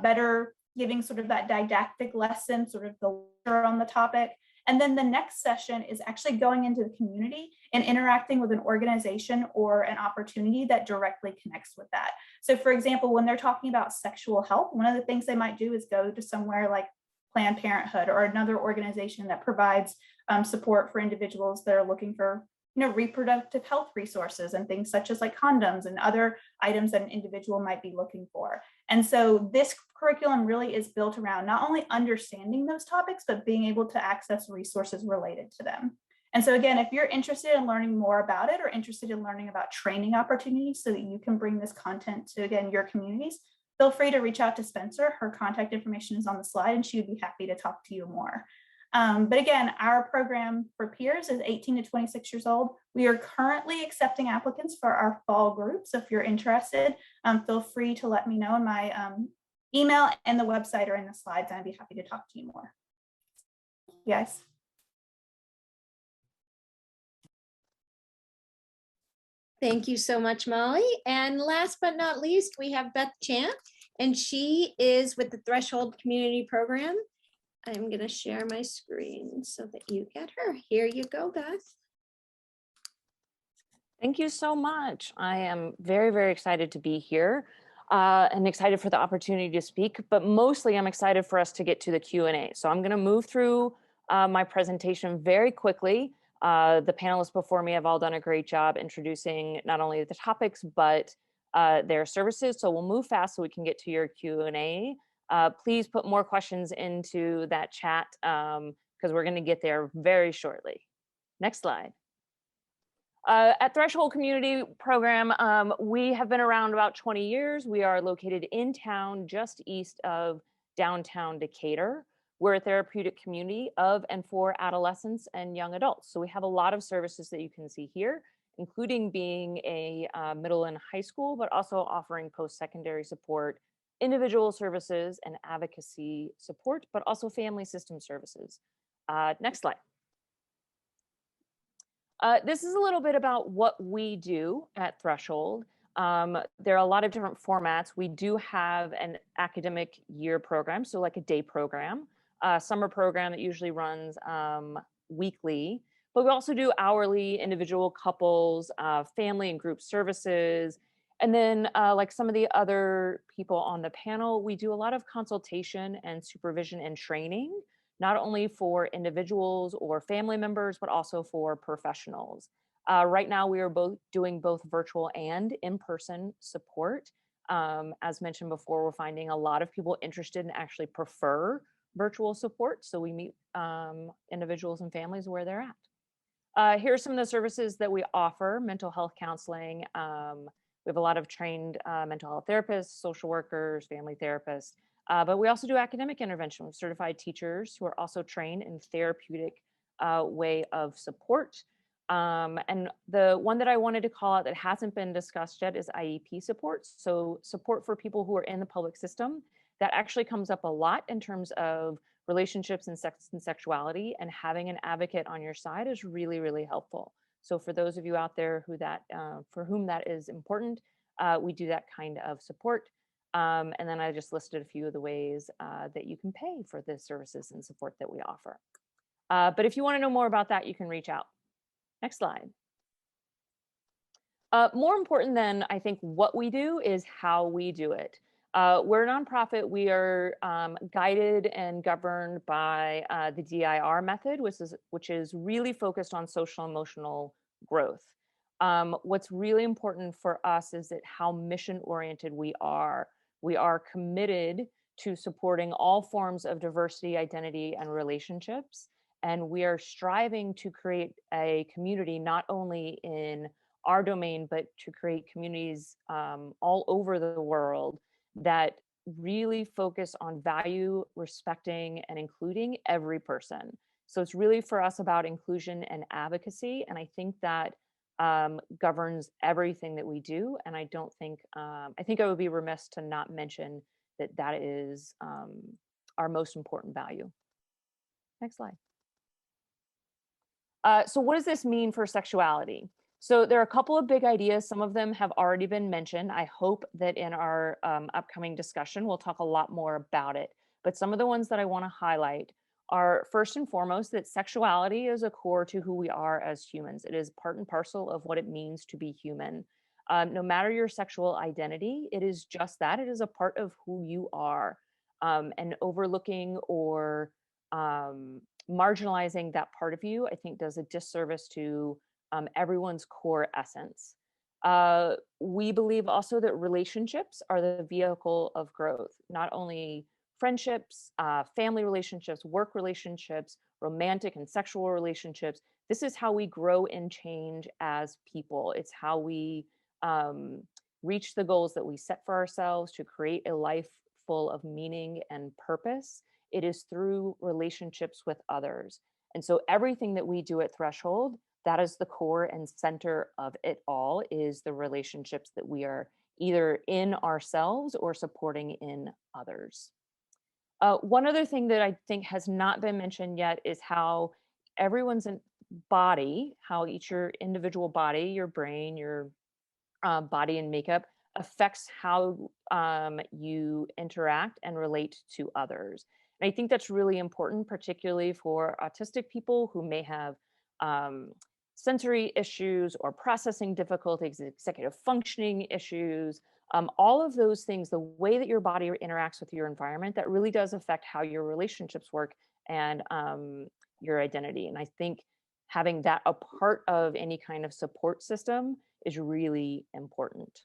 Better giving sort of that didactic lesson, sort of the lecture on the topic. And then the next session is actually going into the community and interacting with an organization or an opportunity that directly connects with that. So for example, when they're talking about sexual health, one of the things they might do is go to somewhere like Planned Parenthood or another organization that provides support for individuals that are looking for, reproductive health resources and things such as like condoms and other items that an individual might be looking for. And so this curriculum really is built around not only understanding those topics, but being able to access resources related to them. And so again, if you're interested in learning more about it or interested in learning about training opportunities so that you can bring this content to, again, your communities, feel free to reach out to Spencer. Her contact information is on the slide and she would be happy to talk to you more. But again, our program for peers is 18 to 26 years old. We are currently accepting applicants for our fall group. So if you're interested, feel free to let me know. And my email and the website are in the slides, and I'd be happy to talk to you more. Yes. Thank you so much, Molly. And last but not least, we have Beth Chan, and she is with the Threshold Community Program. I'm going to share my screen so that you get her. Here you go, Beth. Thank you so much. I am very, very excited to be here and excited for the opportunity to speak, but mostly I'm excited for us to get to the Q&A. So I'm going to move through my presentation very quickly. The panelists before me have all done a great job introducing not only the topics, but their services. So we'll move fast so we can get to your Q&A. Please put more questions into that chat because we're going to get there very shortly. Next slide. At Threshold Community Program, we have been around about 20 years. We are located in town just east of downtown Decatur. We're a therapeutic community of and for adolescents and young adults. So we have a lot of services that you can see here, including being a middle and high school, but also offering post-secondary support, individual services and advocacy support, but also family system services. Next slide. This is a little bit about what we do at Threshold. There are a lot of different formats. We do have an academic year program, so like a day program, summer program that usually runs weekly. But we also do hourly individual couples, family and group services. And then like some of the other people on the panel, we do a lot of consultation and supervision and training, not only for individuals or family members, but also for professionals. Right now, we are doing both virtual and in-person support. As mentioned before, we're finding a lot of people interested and actually prefer virtual support. So we meet individuals and families where they're at. Here are some of the services that we offer: mental health counseling. We have a lot of trained mental health therapists, social workers, family therapists, but we also do academic intervention with certified teachers who are also trained in therapeutic way of support. And the one that I wanted to call out that hasn't been discussed yet is IEP support. So support for people who are in the public system. That actually comes up a lot in terms of relationships and sex and sexuality, and having an advocate on your side is really, really helpful. So for those of you out there for whom that is important, we do that kind of support. And then I just listed a few of the ways that you can pay for the services and support that we offer. But if you want to know more about that, you can reach out. Next slide. More important than I think what we do is how we do it. We're a nonprofit. We are guided and governed by the DIR method, which is really focused on social emotional growth. What's really important for us is that how mission oriented we are. We are committed to supporting all forms of diversity, identity, and relationships. And we are striving to create a community not only in our domain, but to create communities all over the world that really focus on value, respecting, and including every person. So it's really for us about inclusion and advocacy. And I think that governs everything that we do. And I think I would be remiss to not mention that that is our most important value. Next slide. So what does this mean for sexuality? So there are a couple of big ideas. Some of them have already been mentioned. I hope that in our upcoming discussion, we'll talk a lot more about it. But some of the ones that I want to highlight are, first and foremost, that sexuality is a core to who we are as humans. It is part and parcel of what it means to be human. No matter your sexual identity, it is just that. It is a part of who you are. And overlooking or marginalizing that part of you, I think, does a disservice to everyone's core essence. We believe also that relationships are the vehicle of growth, not only friendships, family relationships, work relationships, romantic and sexual relationships. This is how we grow and change as people. It's how we reach the goals that we set for ourselves to create a life full of meaning and purpose. It is through relationships with others. And so everything that we do at Threshold, that is the core and center of it all, is the relationships that we are either in ourselves or supporting in others. One other thing that I think has not been mentioned yet is how everyone's body, how each your individual body, your brain, your body and makeup affects how you interact and relate to others. And I think that's really important, particularly for autistic people who may have sensory issues or processing difficulties, executive functioning issues, all of those things, the way that your body interacts with your environment, that really does affect how your relationships work and your identity. And I think having that a part of any kind of support system is really important.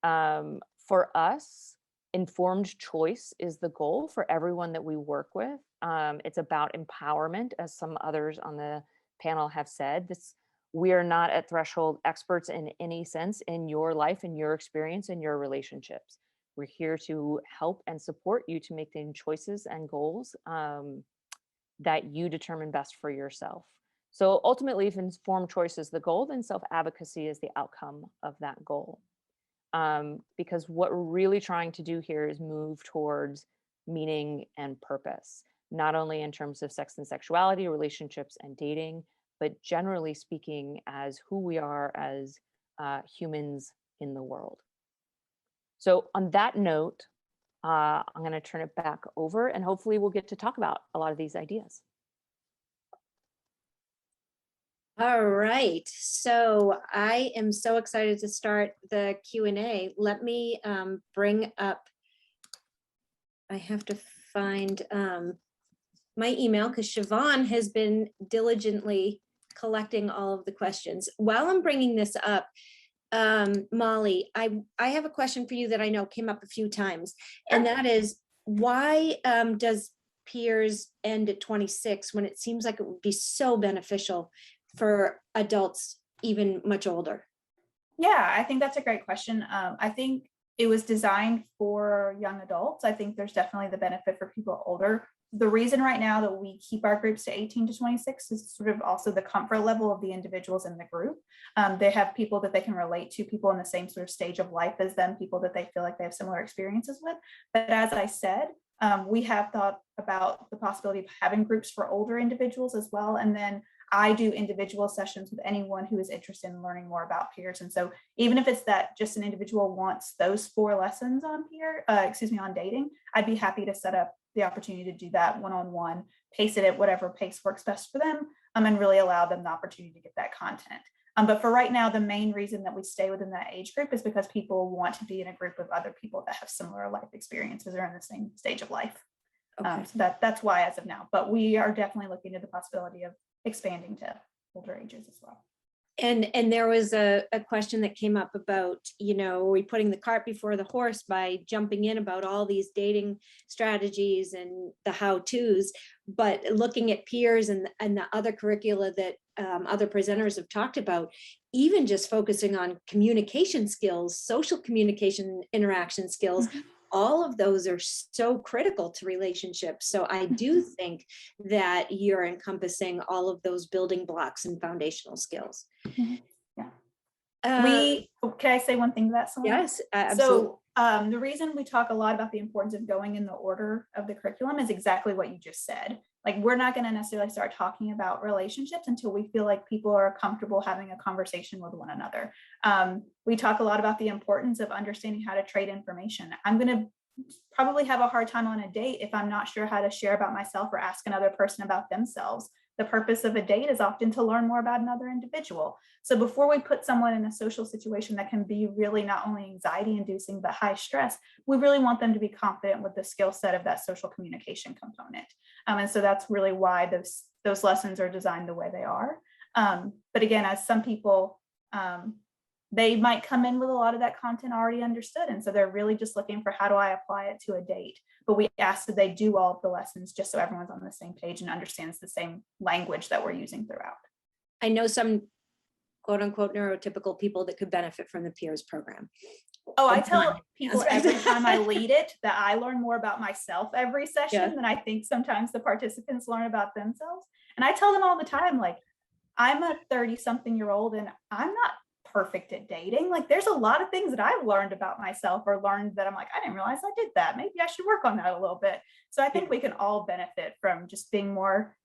For us, informed choice is the goal for everyone that we work with. It's about empowerment, as some others on the panel have said. We are not at Threshold experts in any sense in your life, in your experience, in your relationships. We're here to help and support you to make the choices and goals that you determine best for yourself. So ultimately, if informed choice is the goal, then self-advocacy is the outcome of that goal. Because what we're really trying to do here is move towards meaning and purpose, not only in terms of sex and sexuality, relationships and dating, but generally speaking as who we are as humans in the world. So on that note, I'm going to turn it back over, and hopefully we'll get to talk about a lot of these ideas. All right, so I am so excited to start the Q&A. Let me bring up, I have to find my email because Siobhán has been diligently collecting all of the questions. While I'm bringing this up, Molly, I have a question for you that I know came up a few times, and that is, why does peers end at 26 when it seems like it would be so beneficial for adults even much older? Yeah, I think that's a great question. I think it was designed for young adults. I think there's definitely the benefit for people older. The reason right now that we keep our groups to 18 to 26 is sort of also the comfort level of the individuals in the group. They have people that they can relate to, people in the same sort of stage of life as them, people that they feel like they have similar experiences with. But as I said, we have thought about the possibility of having groups for older individuals as well. And then I do individual sessions with anyone who is interested in learning more about peers. And so even if it's that just an individual wants those 4 lessons on on dating, I'd be happy to set up the opportunity to do that one-on-one, pace it at whatever pace works best for them, and really allow them the opportunity to get that content. But for right now, the main reason that we stay within that age group is because people want to be in a group of other people that have similar life experiences or in the same stage of life. Okay. So that's why as of now, but we are definitely looking at the possibility of expanding to older ages as well. And there was a question that came up about, are we putting the cart before the horse by jumping in about all these dating strategies and the how-tos, but looking at peers and the other curricula that other presenters have talked about, even just focusing on communication skills, social communication, interaction skills, all of those are so critical to relationships. So I do think that you're encompassing all of those building blocks and foundational skills. Yeah. Can I say one thing to that, Celine? Yes, absolutely. So the reason we talk a lot about the importance of going in the order of the curriculum is exactly what you just said. Like, we're not going to necessarily start talking about relationships until we feel like people are comfortable having a conversation with one another. We talk a lot about the importance of understanding how to trade information. I'm going to probably have a hard time on a date if I'm not sure how to share about myself or ask another person about themselves. The purpose of a date is often to learn more about another individual. So before we put someone in a social situation that can be really not only anxiety inducing, but high stress, we really want them to be confident with the skill set of that social communication component. And so that's really why those lessons are designed the way they are. But again, as some people, they might come in with a lot of that content already understood. And so they're really just looking for, how do I apply it to a date? But we ask that they do all of the lessons just so everyone's on the same page and understands the same language that we're using throughout. I know some quote unquote neurotypical people that could benefit from the peers program. Oh, I tell people every time I lead it that I learn more about myself every session than I think sometimes the participants learn about themselves. And I tell them all the time, like, I'm a 30-something-year-old and I'm not perfect at dating. Like, there's a lot of things that I've learned about myself or learned that I'm like, I didn't realize I did that. Maybe I should work on that a little bit. So I think we can all benefit from just being more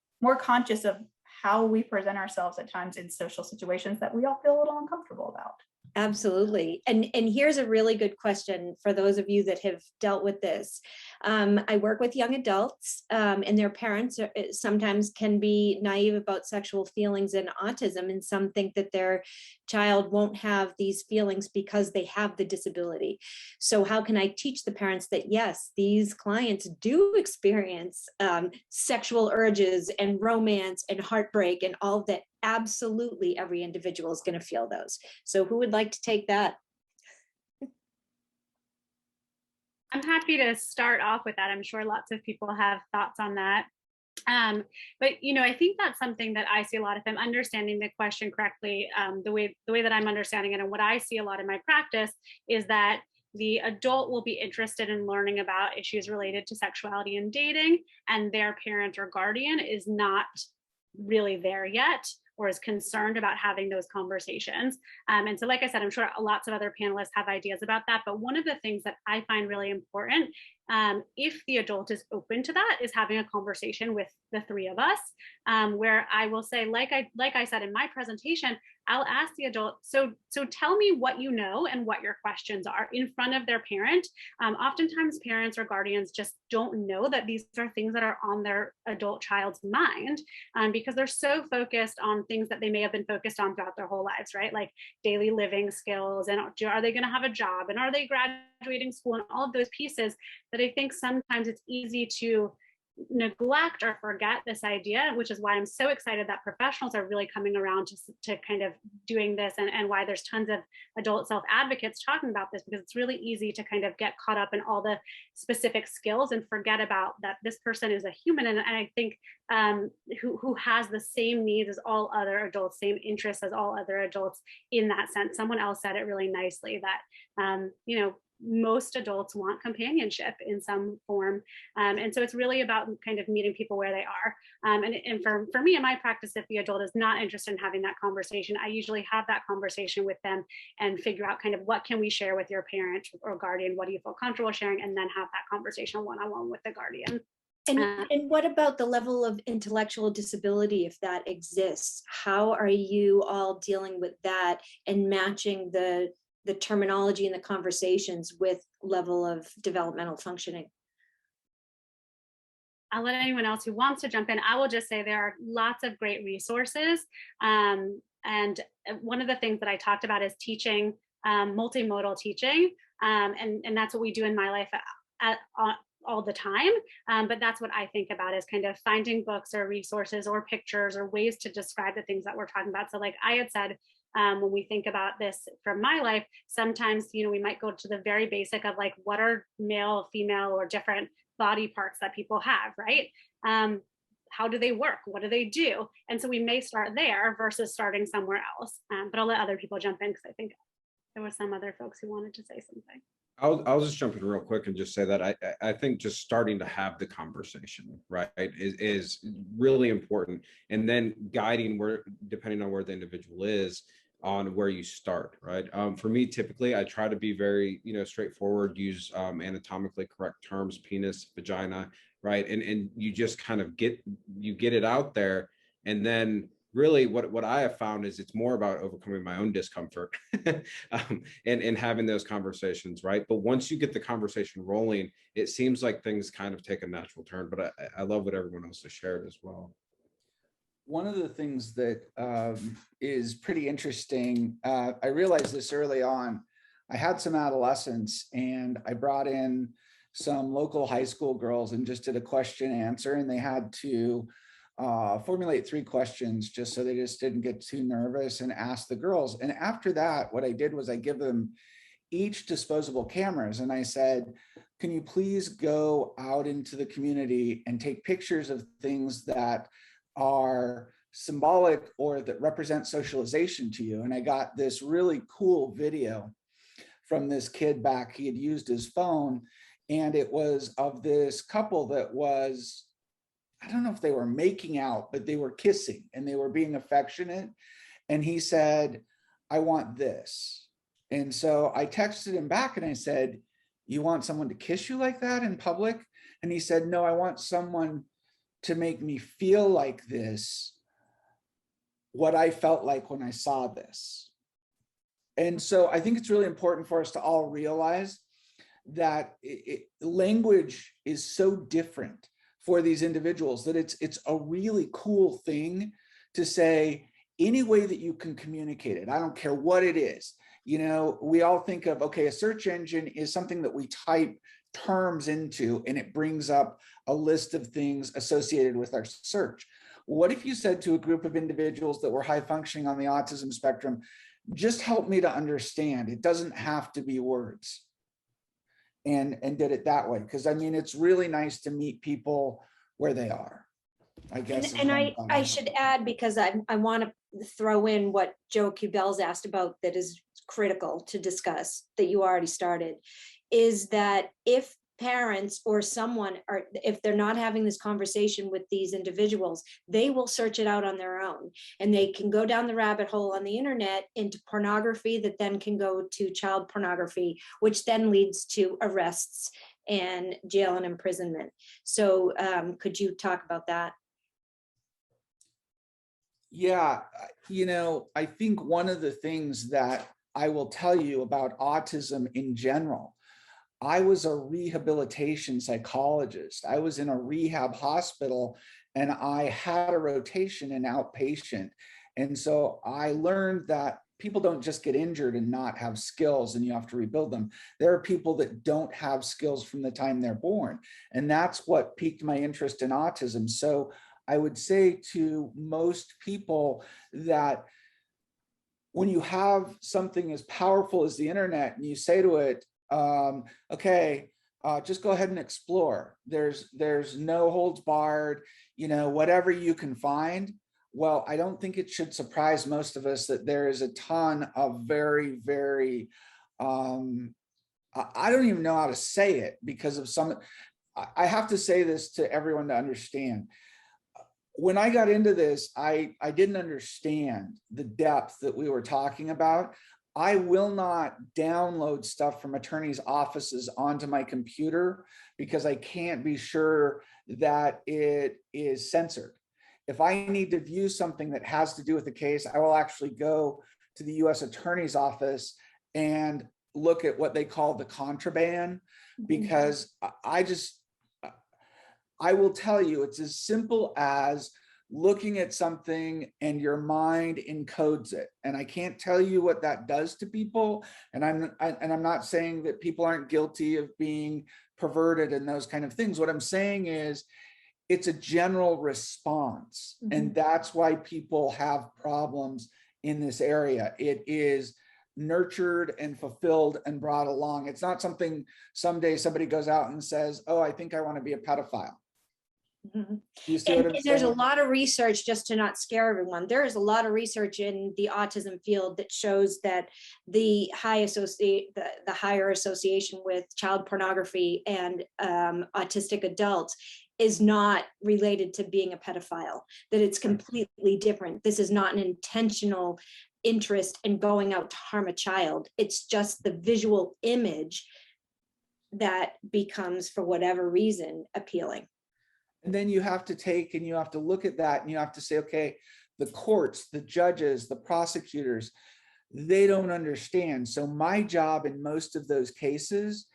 conscious of how we present ourselves at times in social situations that we all feel a little uncomfortable about. Absolutely. And here's a really good question for those of you that have dealt with this. I work with young adults and their parents sometimes can be naive about sexual feelings and autism, and some think that their child won't have these feelings because they have the disability. So how can I teach the parents that, yes, these clients do experience sexual urges and romance and heartbreak and all of that? Absolutely, every individual is going to feel those. So who would like to take that? I'm happy to start off with that. I'm sure lots of people have thoughts on that. But I think that's something that I see a lot. If I'm understanding the question correctly, the way that I'm understanding it, and what I see a lot in my practice is that the adult will be interested in learning about issues related to sexuality and dating, and their parent or guardian is not really there yet, or is concerned about having those conversations. And so, like I said, I'm sure lots of other panelists have ideas about that. But one of the things that I find really important if the adult is open to that, is having a conversation with the three of us, where I will say, like I said in my presentation, I'll ask the adult, so tell me what you know and what your questions are in front of their parent. Oftentimes parents or guardians just don't know that these are things that are on their adult child's mind, because they're so focused on things that they may have been focused on throughout their whole lives, right? Like daily living skills, and are they going to have a job, and are they graduating school, and all of those pieces that I think sometimes it's easy to neglect or forget this idea, which is why I'm so excited that professionals are really coming around to kind of doing this, and why there's tons of adult self-advocates talking about this, because it's really easy to kind of get caught up in all the specific skills and forget about that this person is a human, and I think who has the same needs as all other adults, same interests as all other adults in that sense. Someone else said it really nicely that most adults want companionship in some form. And so it's really about kind of meeting people where they are. And for me in my practice, if the adult is not interested in having that conversation, I usually have that conversation with them and figure out kind of what can we share with your parent or guardian, what do you feel comfortable sharing, and then have that conversation one-on-one with the guardian. And what about the level of intellectual disability, if that exists? How are you all dealing with that and matching the terminology and the conversations with level of developmental functioning? I'll let anyone else who wants to jump in. I will just say there are lots of great resources. And one of the things that I talked about is teaching, multimodal teaching. And that's what we do in my life all the time. But that's what I think about, is kind of finding books or resources or pictures or ways to describe the things that we're talking about. So like I had said, when we think about this from my life, sometimes, we might go to the very basic of like, what are male, female, or different body parts that people have, right? How do they work? What do they do? And so we may start there versus starting somewhere else. But I'll let other people jump in, because I think there were some other folks who wanted to say something. I'll just jump in real quick and just say that I think just starting to have the conversation, right, is really important, and then guiding where, depending on where the individual is, on where you start, right? For me, typically, I try to be very, straightforward, use anatomically correct terms, penis, vagina, right? And you just kind of get it out there. And then really what I have found is it's more about overcoming my own discomfort and having those conversations, right? But once you get the conversation rolling, it seems like things kind of take a natural turn. But I love what everyone else has shared as well. One of the things that is pretty interesting, I realized this early on. I had some adolescents and I brought in some local high school girls and just did a question answer, and they had to formulate 3 questions just so they just didn't get too nervous, and ask the girls. And after that, what I did was I give them each disposable cameras, and I said, can you please go out into the community and take pictures of things that are symbolic or that represent socialization to you? And I got this really cool video from this kid back. He had used his phone, and it was of this couple that was, I don't know if they were making out, but they were kissing and they were being affectionate. And he said, I want this. And so I texted him back and I said, you want someone to kiss you like that in public? And he said, no, I want someone to make me feel like this, what I felt like when I saw this. And so I think it's really important for us to all realize that language is so different for these individuals that it's a really cool thing to say any way that you can communicate it. I don't care what it is. We all think of, okay, a search engine is something that we type terms into and it brings up a list of things associated with our search. What if you said to a group of individuals that were high functioning on the autism spectrum, just help me to understand, it doesn't have to be words, and did it that way? Because I mean, it's really nice to meet people where they are, I guess. And I should add, because I want to throw in what Joe Cubell's asked about that is critical to discuss, that you already started, is that if parents or someone if they're not having this conversation with these individuals, they will search it out on their own, and they can go down the rabbit hole on the internet into pornography that then can go to child pornography, which then leads to arrests and jail and imprisonment. So could you talk about that? Yeah, I think one of the things that I will tell you about autism in general, I was a rehabilitation psychologist. I was in a rehab hospital and I had a rotation in outpatient. And so I learned that people don't just get injured and not have skills and you have to rebuild them. There are people that don't have skills from the time they're born. And that's what piqued my interest in autism. So I would say to most people that when you have something as powerful as the internet and you say to it, okay, just go ahead and explore. There's no holds barred, whatever you can find. Well, I don't think it should surprise most of us that there is a ton of very, very, I don't even know how to say it because of some, I have to say this to everyone to understand. When I got into this, I didn't understand the depth that we were talking about. I will not download stuff from attorneys' offices onto my computer because I can't be sure that it is censored. If I need to view something that has to do with the case, I will actually go to the US Attorney's Office and look at what they call the contraband, because I will tell you, it's as simple as looking at something and your mind encodes it. And I can't tell you what that does to people. And I'm not saying that people aren't guilty of being perverted and those kind of things. What I'm saying is it's a general response. And that's why people have problems in this area. It is nurtured and fulfilled and brought along. It's not something someday somebody goes out and says, oh, I think I want to be a pedophile. And there's a lot of research, just to not scare everyone, there is a lot of research in the autism field that shows that the higher association with child pornography and autistic adults is not related to being a pedophile, that it's completely different. This is not an intentional interest in going out to harm a child. It's just the visual image that becomes, for whatever reason, appealing. And then you have to take and you have to look at that and you have to say, okay, the courts, the judges, the prosecutors, they don't understand. So my job in most of those cases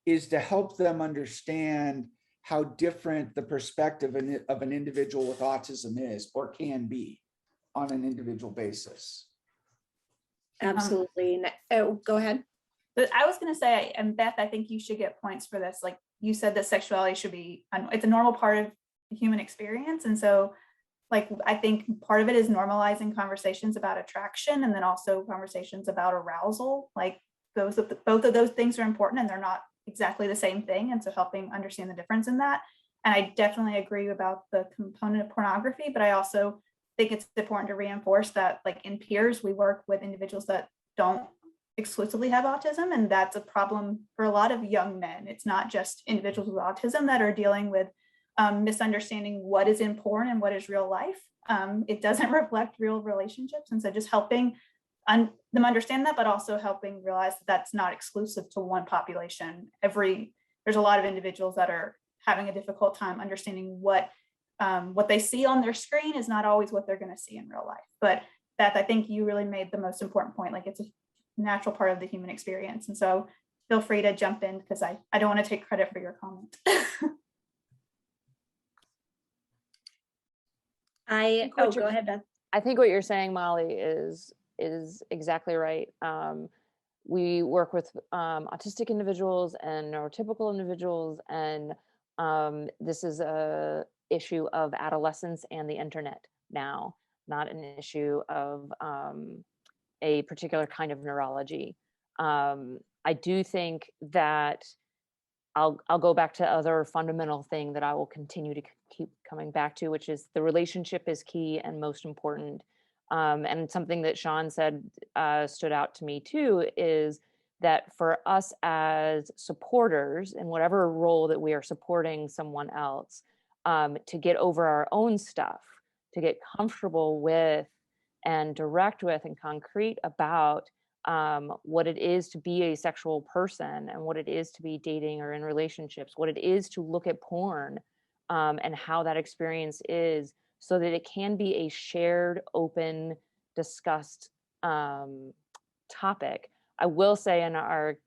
is to help them understand how different the perspective of an individual with autism is or can be on an individual basis. Absolutely. Go ahead. But I was going to say, and Beth, I think you should get points for this. Like you said, that sexuality should be, it's a normal part of the human experience. And so like, I think part of it is normalizing conversations about attraction and then also conversations about arousal. Like both of those things are important and they're not exactly the same thing. And so helping understand the difference in that. And I definitely agree about the component of pornography, but I also think it's important to reinforce that like in peers, we work with individuals that don't exclusively have autism. And that's a problem for a lot of young men. It's not just individuals with autism that are dealing with misunderstanding what is in porn and what is real life. It doesn't reflect real relationships. And so just helping them understand that, but also helping realize that that's not exclusive to one population. There's a lot of individuals that are having a difficult time understanding what they see on their screen is not always what they're going to see in real life. But Beth, I think you really made the most important point. Like it's a natural part of the human experience. And so feel free to jump in because I don't want to take credit for your comment. Go ahead, Beth. I think what you're saying, Molly, is exactly right. We work with autistic individuals and neurotypical individuals, and this is a issue of adolescence and the internet now, not an issue of a particular kind of neurology. I do think that I'll go back to other fundamental thing that I will continue to keep coming back to, which is the relationship is key and most important. And something that Sean said stood out to me too, is that for us as supporters in whatever role that we are supporting someone else, to get over our own stuff, to get comfortable with and direct with and concrete about what it is to be a sexual person and what it is to be dating or in relationships, what it is to look at porn, and how that experience is, so that it can be a shared, open, discussed topic. I will say in our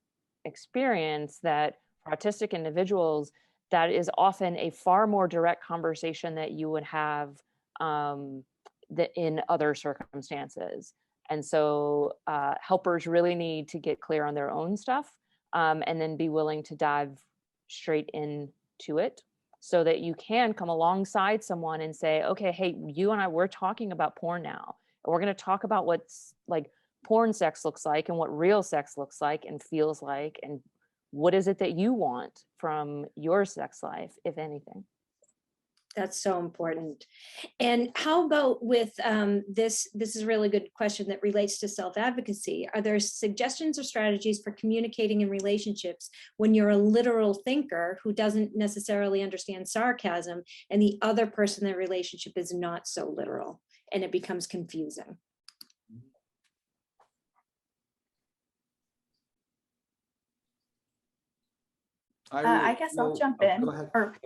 experience that for autistic individuals, that is often a far more direct conversation that you would have in other circumstances. And so helpers really need to get clear on their own stuff, and then be willing to dive straight into it, so that you can come alongside someone and say, okay, hey, you and I, we're talking about porn now. And we're going to talk about what's like porn sex looks like and what real sex looks like and feels like, and what is it that you want from your sex life, if anything. That's so important. And how about with this is a really good question that relates to self-advocacy. Are there suggestions or strategies for communicating in relationships when you're a literal thinker who doesn't necessarily understand sarcasm and the other person in the relationship is not so literal, and it becomes confusing? I guess I'll jump in. Go ahead. Or,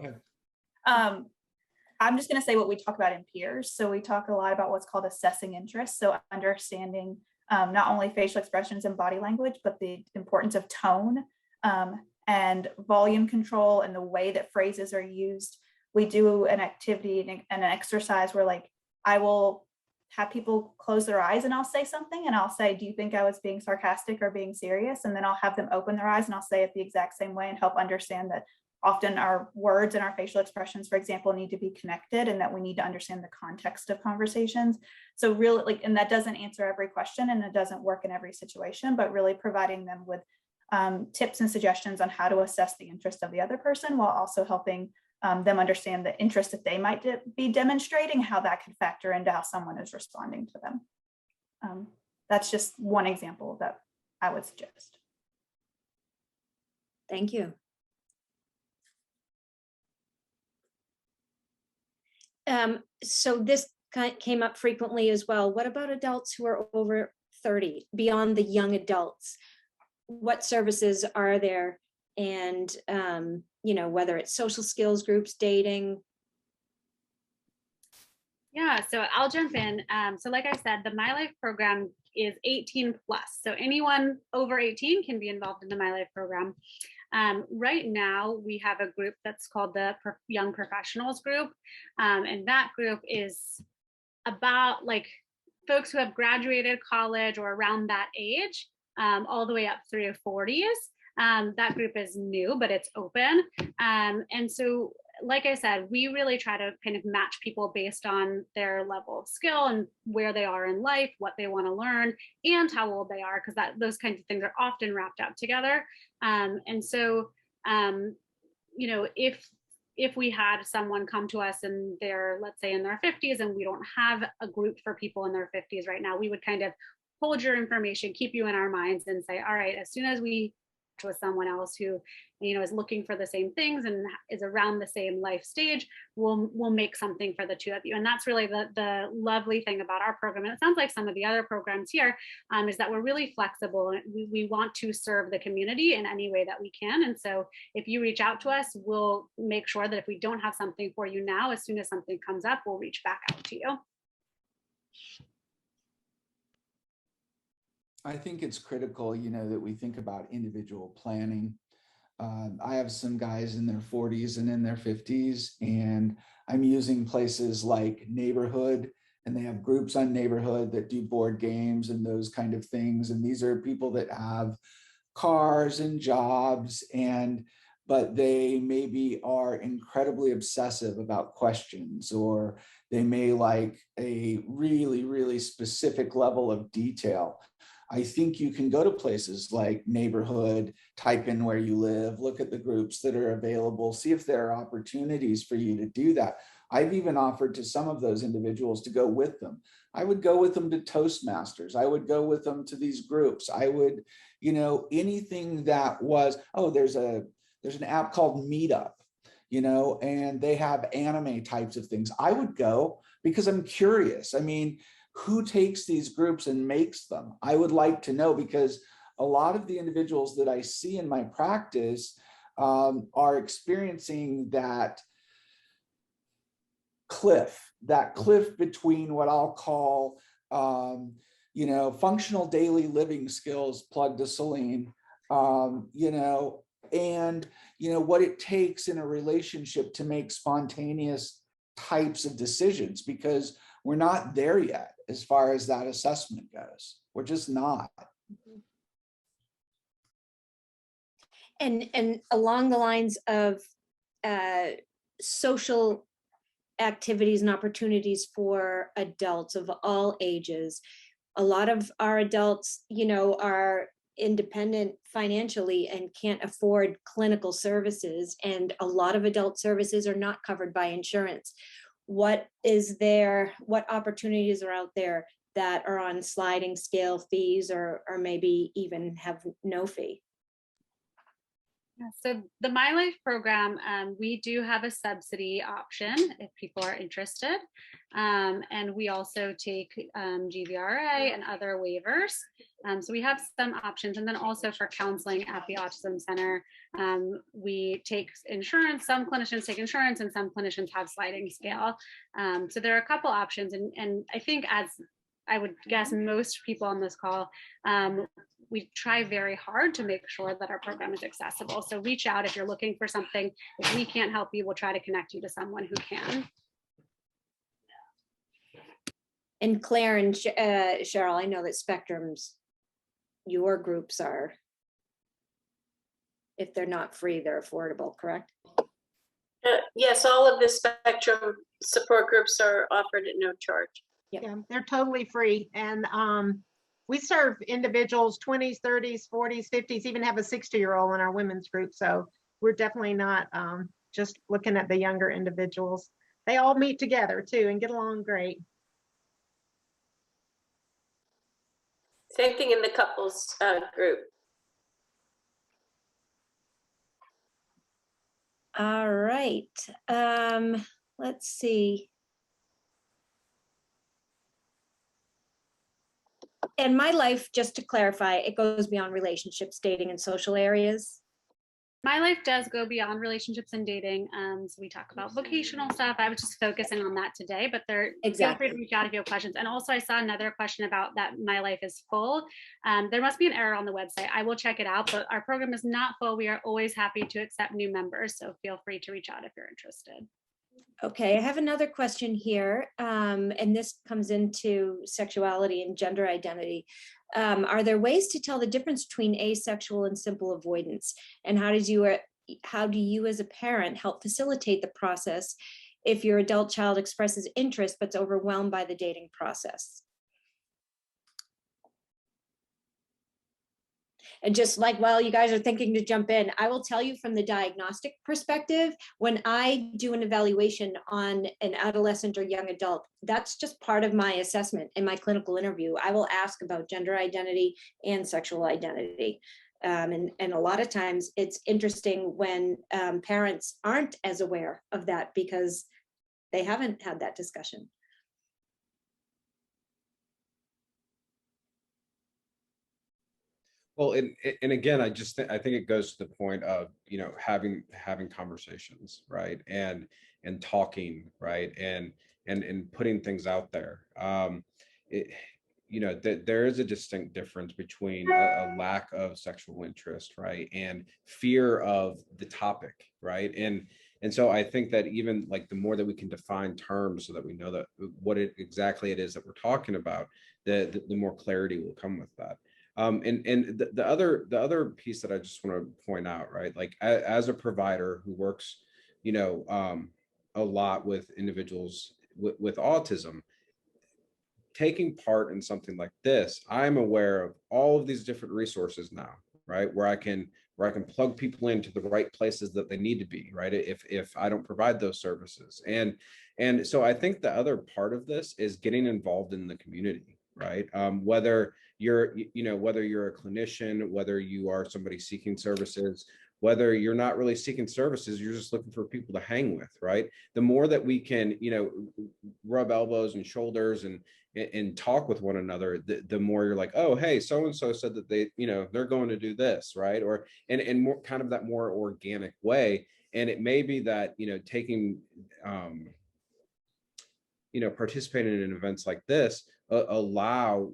I'm just going to say what we talk about in peers. So we talk a lot about what's called assessing interest. So understanding not only facial expressions and body language, but the importance of tone and volume control and the way that phrases are used. We do an activity and an exercise where, like, I will have people close their eyes and I'll say something and I'll say, do you think I was being sarcastic or being serious? And then I'll have them open their eyes and I'll say it the exact same way and help understand that often our words and our facial expressions, for example, need to be connected, and that we need to understand the context of conversations. So really, like, and that doesn't answer every question and it doesn't work in every situation, but really providing them with tips and suggestions on how to assess the interest of the other person, while also helping them understand the interest that they might be demonstrating, how that could factor into how someone is responding to them. That's just one example that I would suggest. Thank you. So this came up frequently as well. What about adults who are over 30, beyond the young adults? What services are there? And, you know, whether it's social skills groups, dating. Yeah, so I'll jump in. So like I said, the My Life program is 18 plus. So anyone over 18 can be involved in the My Life program. Right now, we have a group that's called the Young Professionals Group. And that group is about like folks who have graduated college or around that age, all the way up through 40s. That group is new, but it's open. And so, like I said, we really try to kind of match people based on their level of skill and where they are in life, what they want to learn, and how old they are, because those kinds of things are often wrapped up together. And so, you know, if we had someone come to us and they're, let's say, in their 50s, and we don't have a group for people in their 50s right now, we would kind of hold your information, keep you in our minds, and say, all right, as soon as we with someone else who, you know, is looking for the same things and is around the same life stage, we'll make something for the two of you. And that's really the lovely thing about our program. And it sounds like some of the other programs here is that we're really flexible. We want to serve the community in any way that we can. And so if you reach out to us, we'll make sure that if we don't have something for you now, as soon as something comes up, we'll reach back out to you. I think it's critical, you know, that we think about individual planning. I have some guys in their 40s and in their 50s, and I'm using places like Neighborhood, and they have groups on Neighborhood that do board games and those kind of things. And these are people that have cars and jobs, but they maybe are incredibly obsessive about questions, or they may like a really, really specific level of detail. I think you can go to places like Neighborhood, type in where you live, look at the groups that are available, see if there are opportunities for you to do that. I've even offered to some of those individuals to go with them. I would go with them to Toastmasters. I would go with them to these groups. I would, you know, anything that was, oh, there's an app called Meetup, you know, and they have anime types of things. I would go because I'm curious. I mean, who takes these groups and makes them? I would like to know, because a lot of the individuals that I see in my practice are experiencing that cliff between what I'll call, you know, functional daily living skills, plug to Celine, you know, and, you know, what it takes in a relationship to make spontaneous types of decisions, because we're not there yet as far as that assessment goes. We're just not. And along the lines of social activities and opportunities for adults of all ages, a lot of our adults, you know, are independent financially and can't afford clinical services, and a lot of adult services are not covered by insurance. What opportunities are out there that are on sliding scale fees, or maybe even have no fee? Yeah, so the My Life program, we do have a subsidy option if people are interested. And we also take GVRA and other waivers. So we have some options. And then also for counseling at the Autism Center, we take insurance. Some clinicians take insurance and some clinicians have sliding scale. So there are a couple options. And I think, as I would guess most people on this call, we try very hard to make sure that our program is accessible. So reach out if you're looking for something. If we can't help you, we'll try to connect you to someone who can. And Claire and Cheryl, I know that Spectrum's, your groups are, if they're not free, they're affordable, correct? Yes, all of the Spectrum support groups are offered at no charge. Yep. Yeah, they're totally free. And we serve individuals 20s, 30s, 40s, 50s, even have a 60-year-old in our women's group. So we're definitely not just looking at the younger individuals. They all meet together too and get along great. Same thing in the couples group. All right. Let's see. And My Life, just to clarify, it goes beyond relationships, dating, and social areas. My Life does go beyond relationships and dating. So we talk about vocational stuff. I was just focusing on that today, but feel free to reach out if you have questions. And also I saw another question about that My Life is full. There must be an error on the website. I will check it out, but our program is not full. We are always happy to accept new members. So feel free to reach out if you're interested. Okay, I have another question here, and this comes into sexuality and gender identity. Are there ways to tell the difference between asexual and simple avoidance? And how do you as a parent help facilitate the process if your adult child expresses interest but's overwhelmed by the dating process? And just like, well, you guys are thinking to jump in, I will tell you from the diagnostic perspective, when I do an evaluation on an adolescent or young adult, that's just part of my assessment in my clinical interview. I will ask about gender identity and sexual identity. And a lot of times it's interesting when parents aren't as aware of that because they haven't had that discussion. Well, and again, I think it goes to the point of, you know, having conversations, right, and talking, right, and putting things out there. You know, there is a distinct difference between a lack of sexual interest, right, and fear of the topic, right, and so I think that even like the more that we can define terms so that we know that what exactly it is that we're talking about, the more clarity will come with that. And the other piece that I just want to point out, right, like as a provider who works, you know, a lot with individuals with autism, taking part in something like this, I'm aware of all of these different resources now, right, where I can plug people into the right places that they need to be, right, if I don't provide those services. And so I think the other part of this is getting involved in the community, right, whether you're a clinician, whether you are somebody seeking services, whether you're not really seeking services, you're just looking for people to hang with, right? The more that we can, rub elbows and shoulders and talk with one another, the more you're like, oh, hey, so-and-so said that they, they're going to do this, right? Or, and more kind of that more organic way. And it may be that, taking, participating in events like this allow,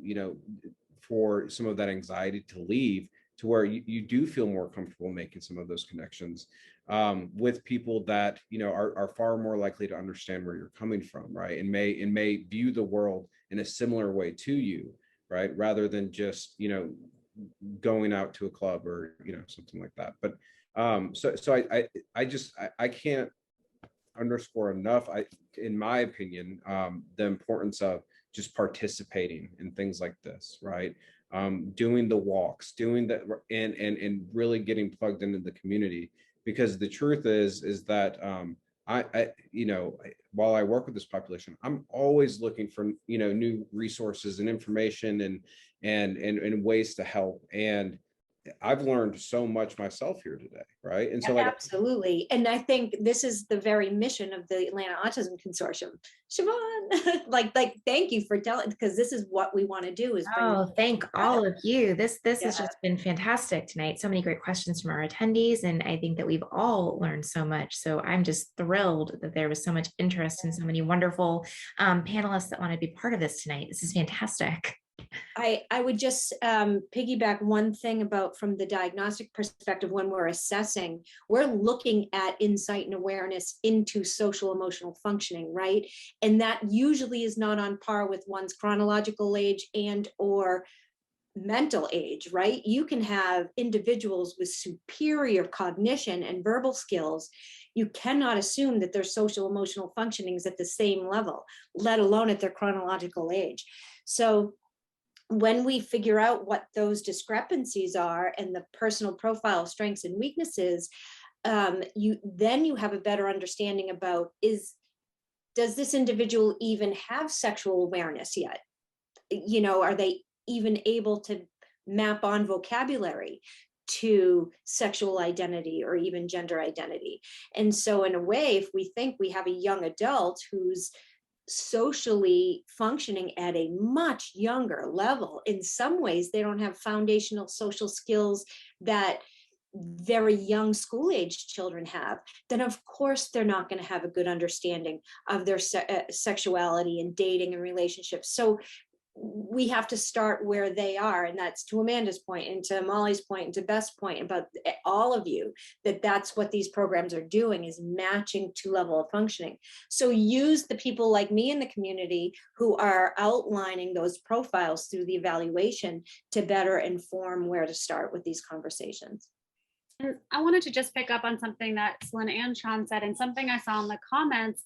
for some of that anxiety to leave, to where you do feel more comfortable making some of those connections with people that, are far more likely to understand where you're coming from, right? And may view the world in a similar way to you, right? Rather than just, going out to a club or, something like that. But I can't underscore enough, in my opinion, the importance of just participating in things like this, right? Doing the walks, doing that, and really getting plugged into the community, because the truth is that while I work with this population, I'm always looking for new resources and information and ways to help. And I've learned so much myself here today, right? And so absolutely. And I think this is the very mission of the Atlanta Autism Consortium. Siobhán, like thank you for telling, because this is what we want to do, is thank all of you. This has just been fantastic tonight. So many great questions from our attendees, and I think that we've all learned so much. So I'm just thrilled that there was so much interest and so many wonderful panelists that want to be part of this tonight. This is fantastic. I would just piggyback one thing about, from the diagnostic perspective, when we're assessing, we're looking at insight and awareness into social emotional functioning, right? And that usually is not on par with one's chronological age and or mental age, right? You can have individuals with superior cognition and verbal skills. You cannot assume that their social emotional functioning is at the same level, let alone at their chronological age. So when we figure out what those discrepancies are and the personal profile strengths and weaknesses, you have a better understanding about, does this individual even have sexual awareness yet? Are they even able to map on vocabulary to sexual identity or even gender identity? And so in a way, if we think we have a young adult who's socially functioning at a much younger level, in some ways they don't have foundational social skills that very young school age children have, then of course they're not going to have a good understanding of their sexuality and dating and relationships. So we have to start where they are. And that's to Amanda's point, and to Molly's point, and to Beth's point about all of you, that's what these programs are doing, is matching to level of functioning. So use the people like me in the community who are outlining those profiles through the evaluation to better inform where to start with these conversations. And I wanted to just pick up on something that Celine and Sean said, and something I saw in the comments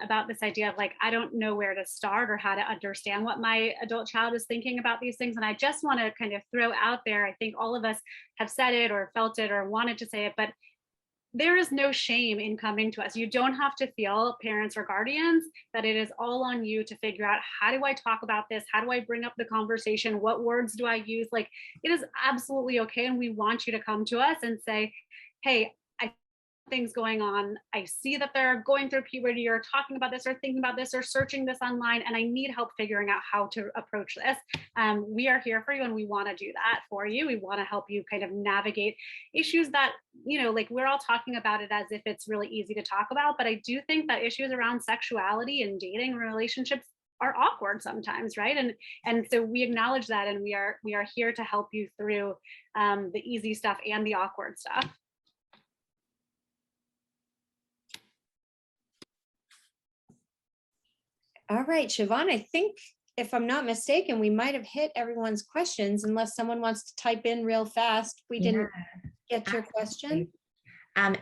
about this idea of I don't know where to start or how to understand what my adult child is thinking about these things. And I just want to kind of throw out there, I think all of us have said it or felt it or wanted to say it, but there is no shame in coming to us. You don't have to feel, parents or guardians, that it is all on you to figure out, how do I talk about this? How do I bring up the conversation? What words do I use? It is absolutely okay. And we want you to come to us and say, hey, things going on. I see that they're going through puberty or talking about this or thinking about this or searching this online, and I need help figuring out how to approach this. We are here for you, and we want to do that for you. We want to help you kind of navigate issues that, we're all talking about it as if it's really easy to talk about, but I do think that issues around sexuality and dating relationships are awkward sometimes, right? And so we acknowledge that, and we are here to help you through the easy stuff and the awkward stuff. All right, Siobhán, I think, if I'm not mistaken, we might have hit everyone's questions, unless someone wants to type in real fast. We didn't get your question.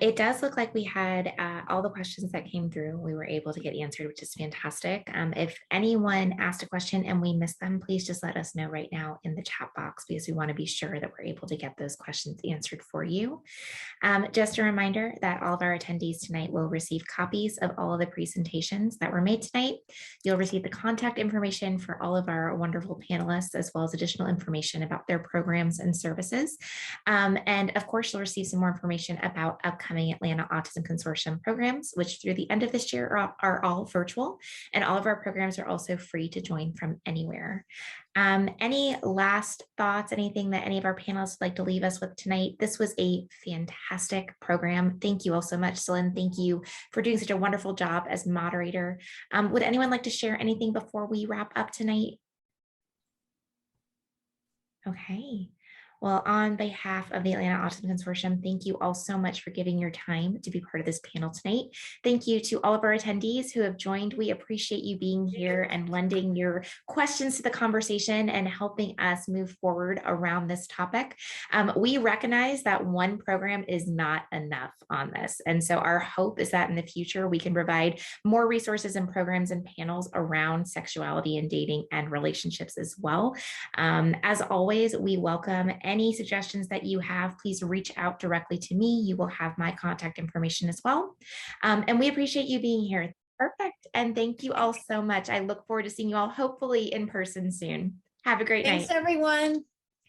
It does look like we had all the questions that came through. We were able to get answered, which is fantastic. If anyone asked a question and we missed them, please just let us know right now in the chat box, because we want to be sure that we're able to get those questions answered for you. Just a reminder that all of our attendees tonight will receive copies of all of the presentations that were made tonight. You'll receive the contact information for all of our wonderful panelists, as well as additional information about their programs and services. And of course, you'll receive some more information about upcoming Atlanta Autism Consortium programs, which through the end of this year are all virtual, and all of our programs are also free to join from anywhere. Any last thoughts, anything that any of our panelists would like to leave us with tonight? This was a fantastic program. Thank you all so much, Celine. Thank you for doing such a wonderful job as moderator. Would anyone like to share anything before we wrap up tonight? Okay. Well, on behalf of the Atlanta Autism Consortium, thank you all so much for giving your time to be part of this panel tonight. Thank you to all of our attendees who have joined. We appreciate you being here and lending your questions to the conversation and helping us move forward around this topic. We recognize that one program is not enough on this. And so our hope is that in the future, we can provide more resources and programs and panels around sexuality and dating and relationships as well. As always, we welcome any suggestions that you have. Please reach out directly to me. You will have my contact information as well. And we appreciate you being here. Perfect. And thank you all so much. I look forward to seeing you all hopefully in person soon. Have a great night. Thanks, everyone.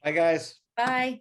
Bye, guys. Bye.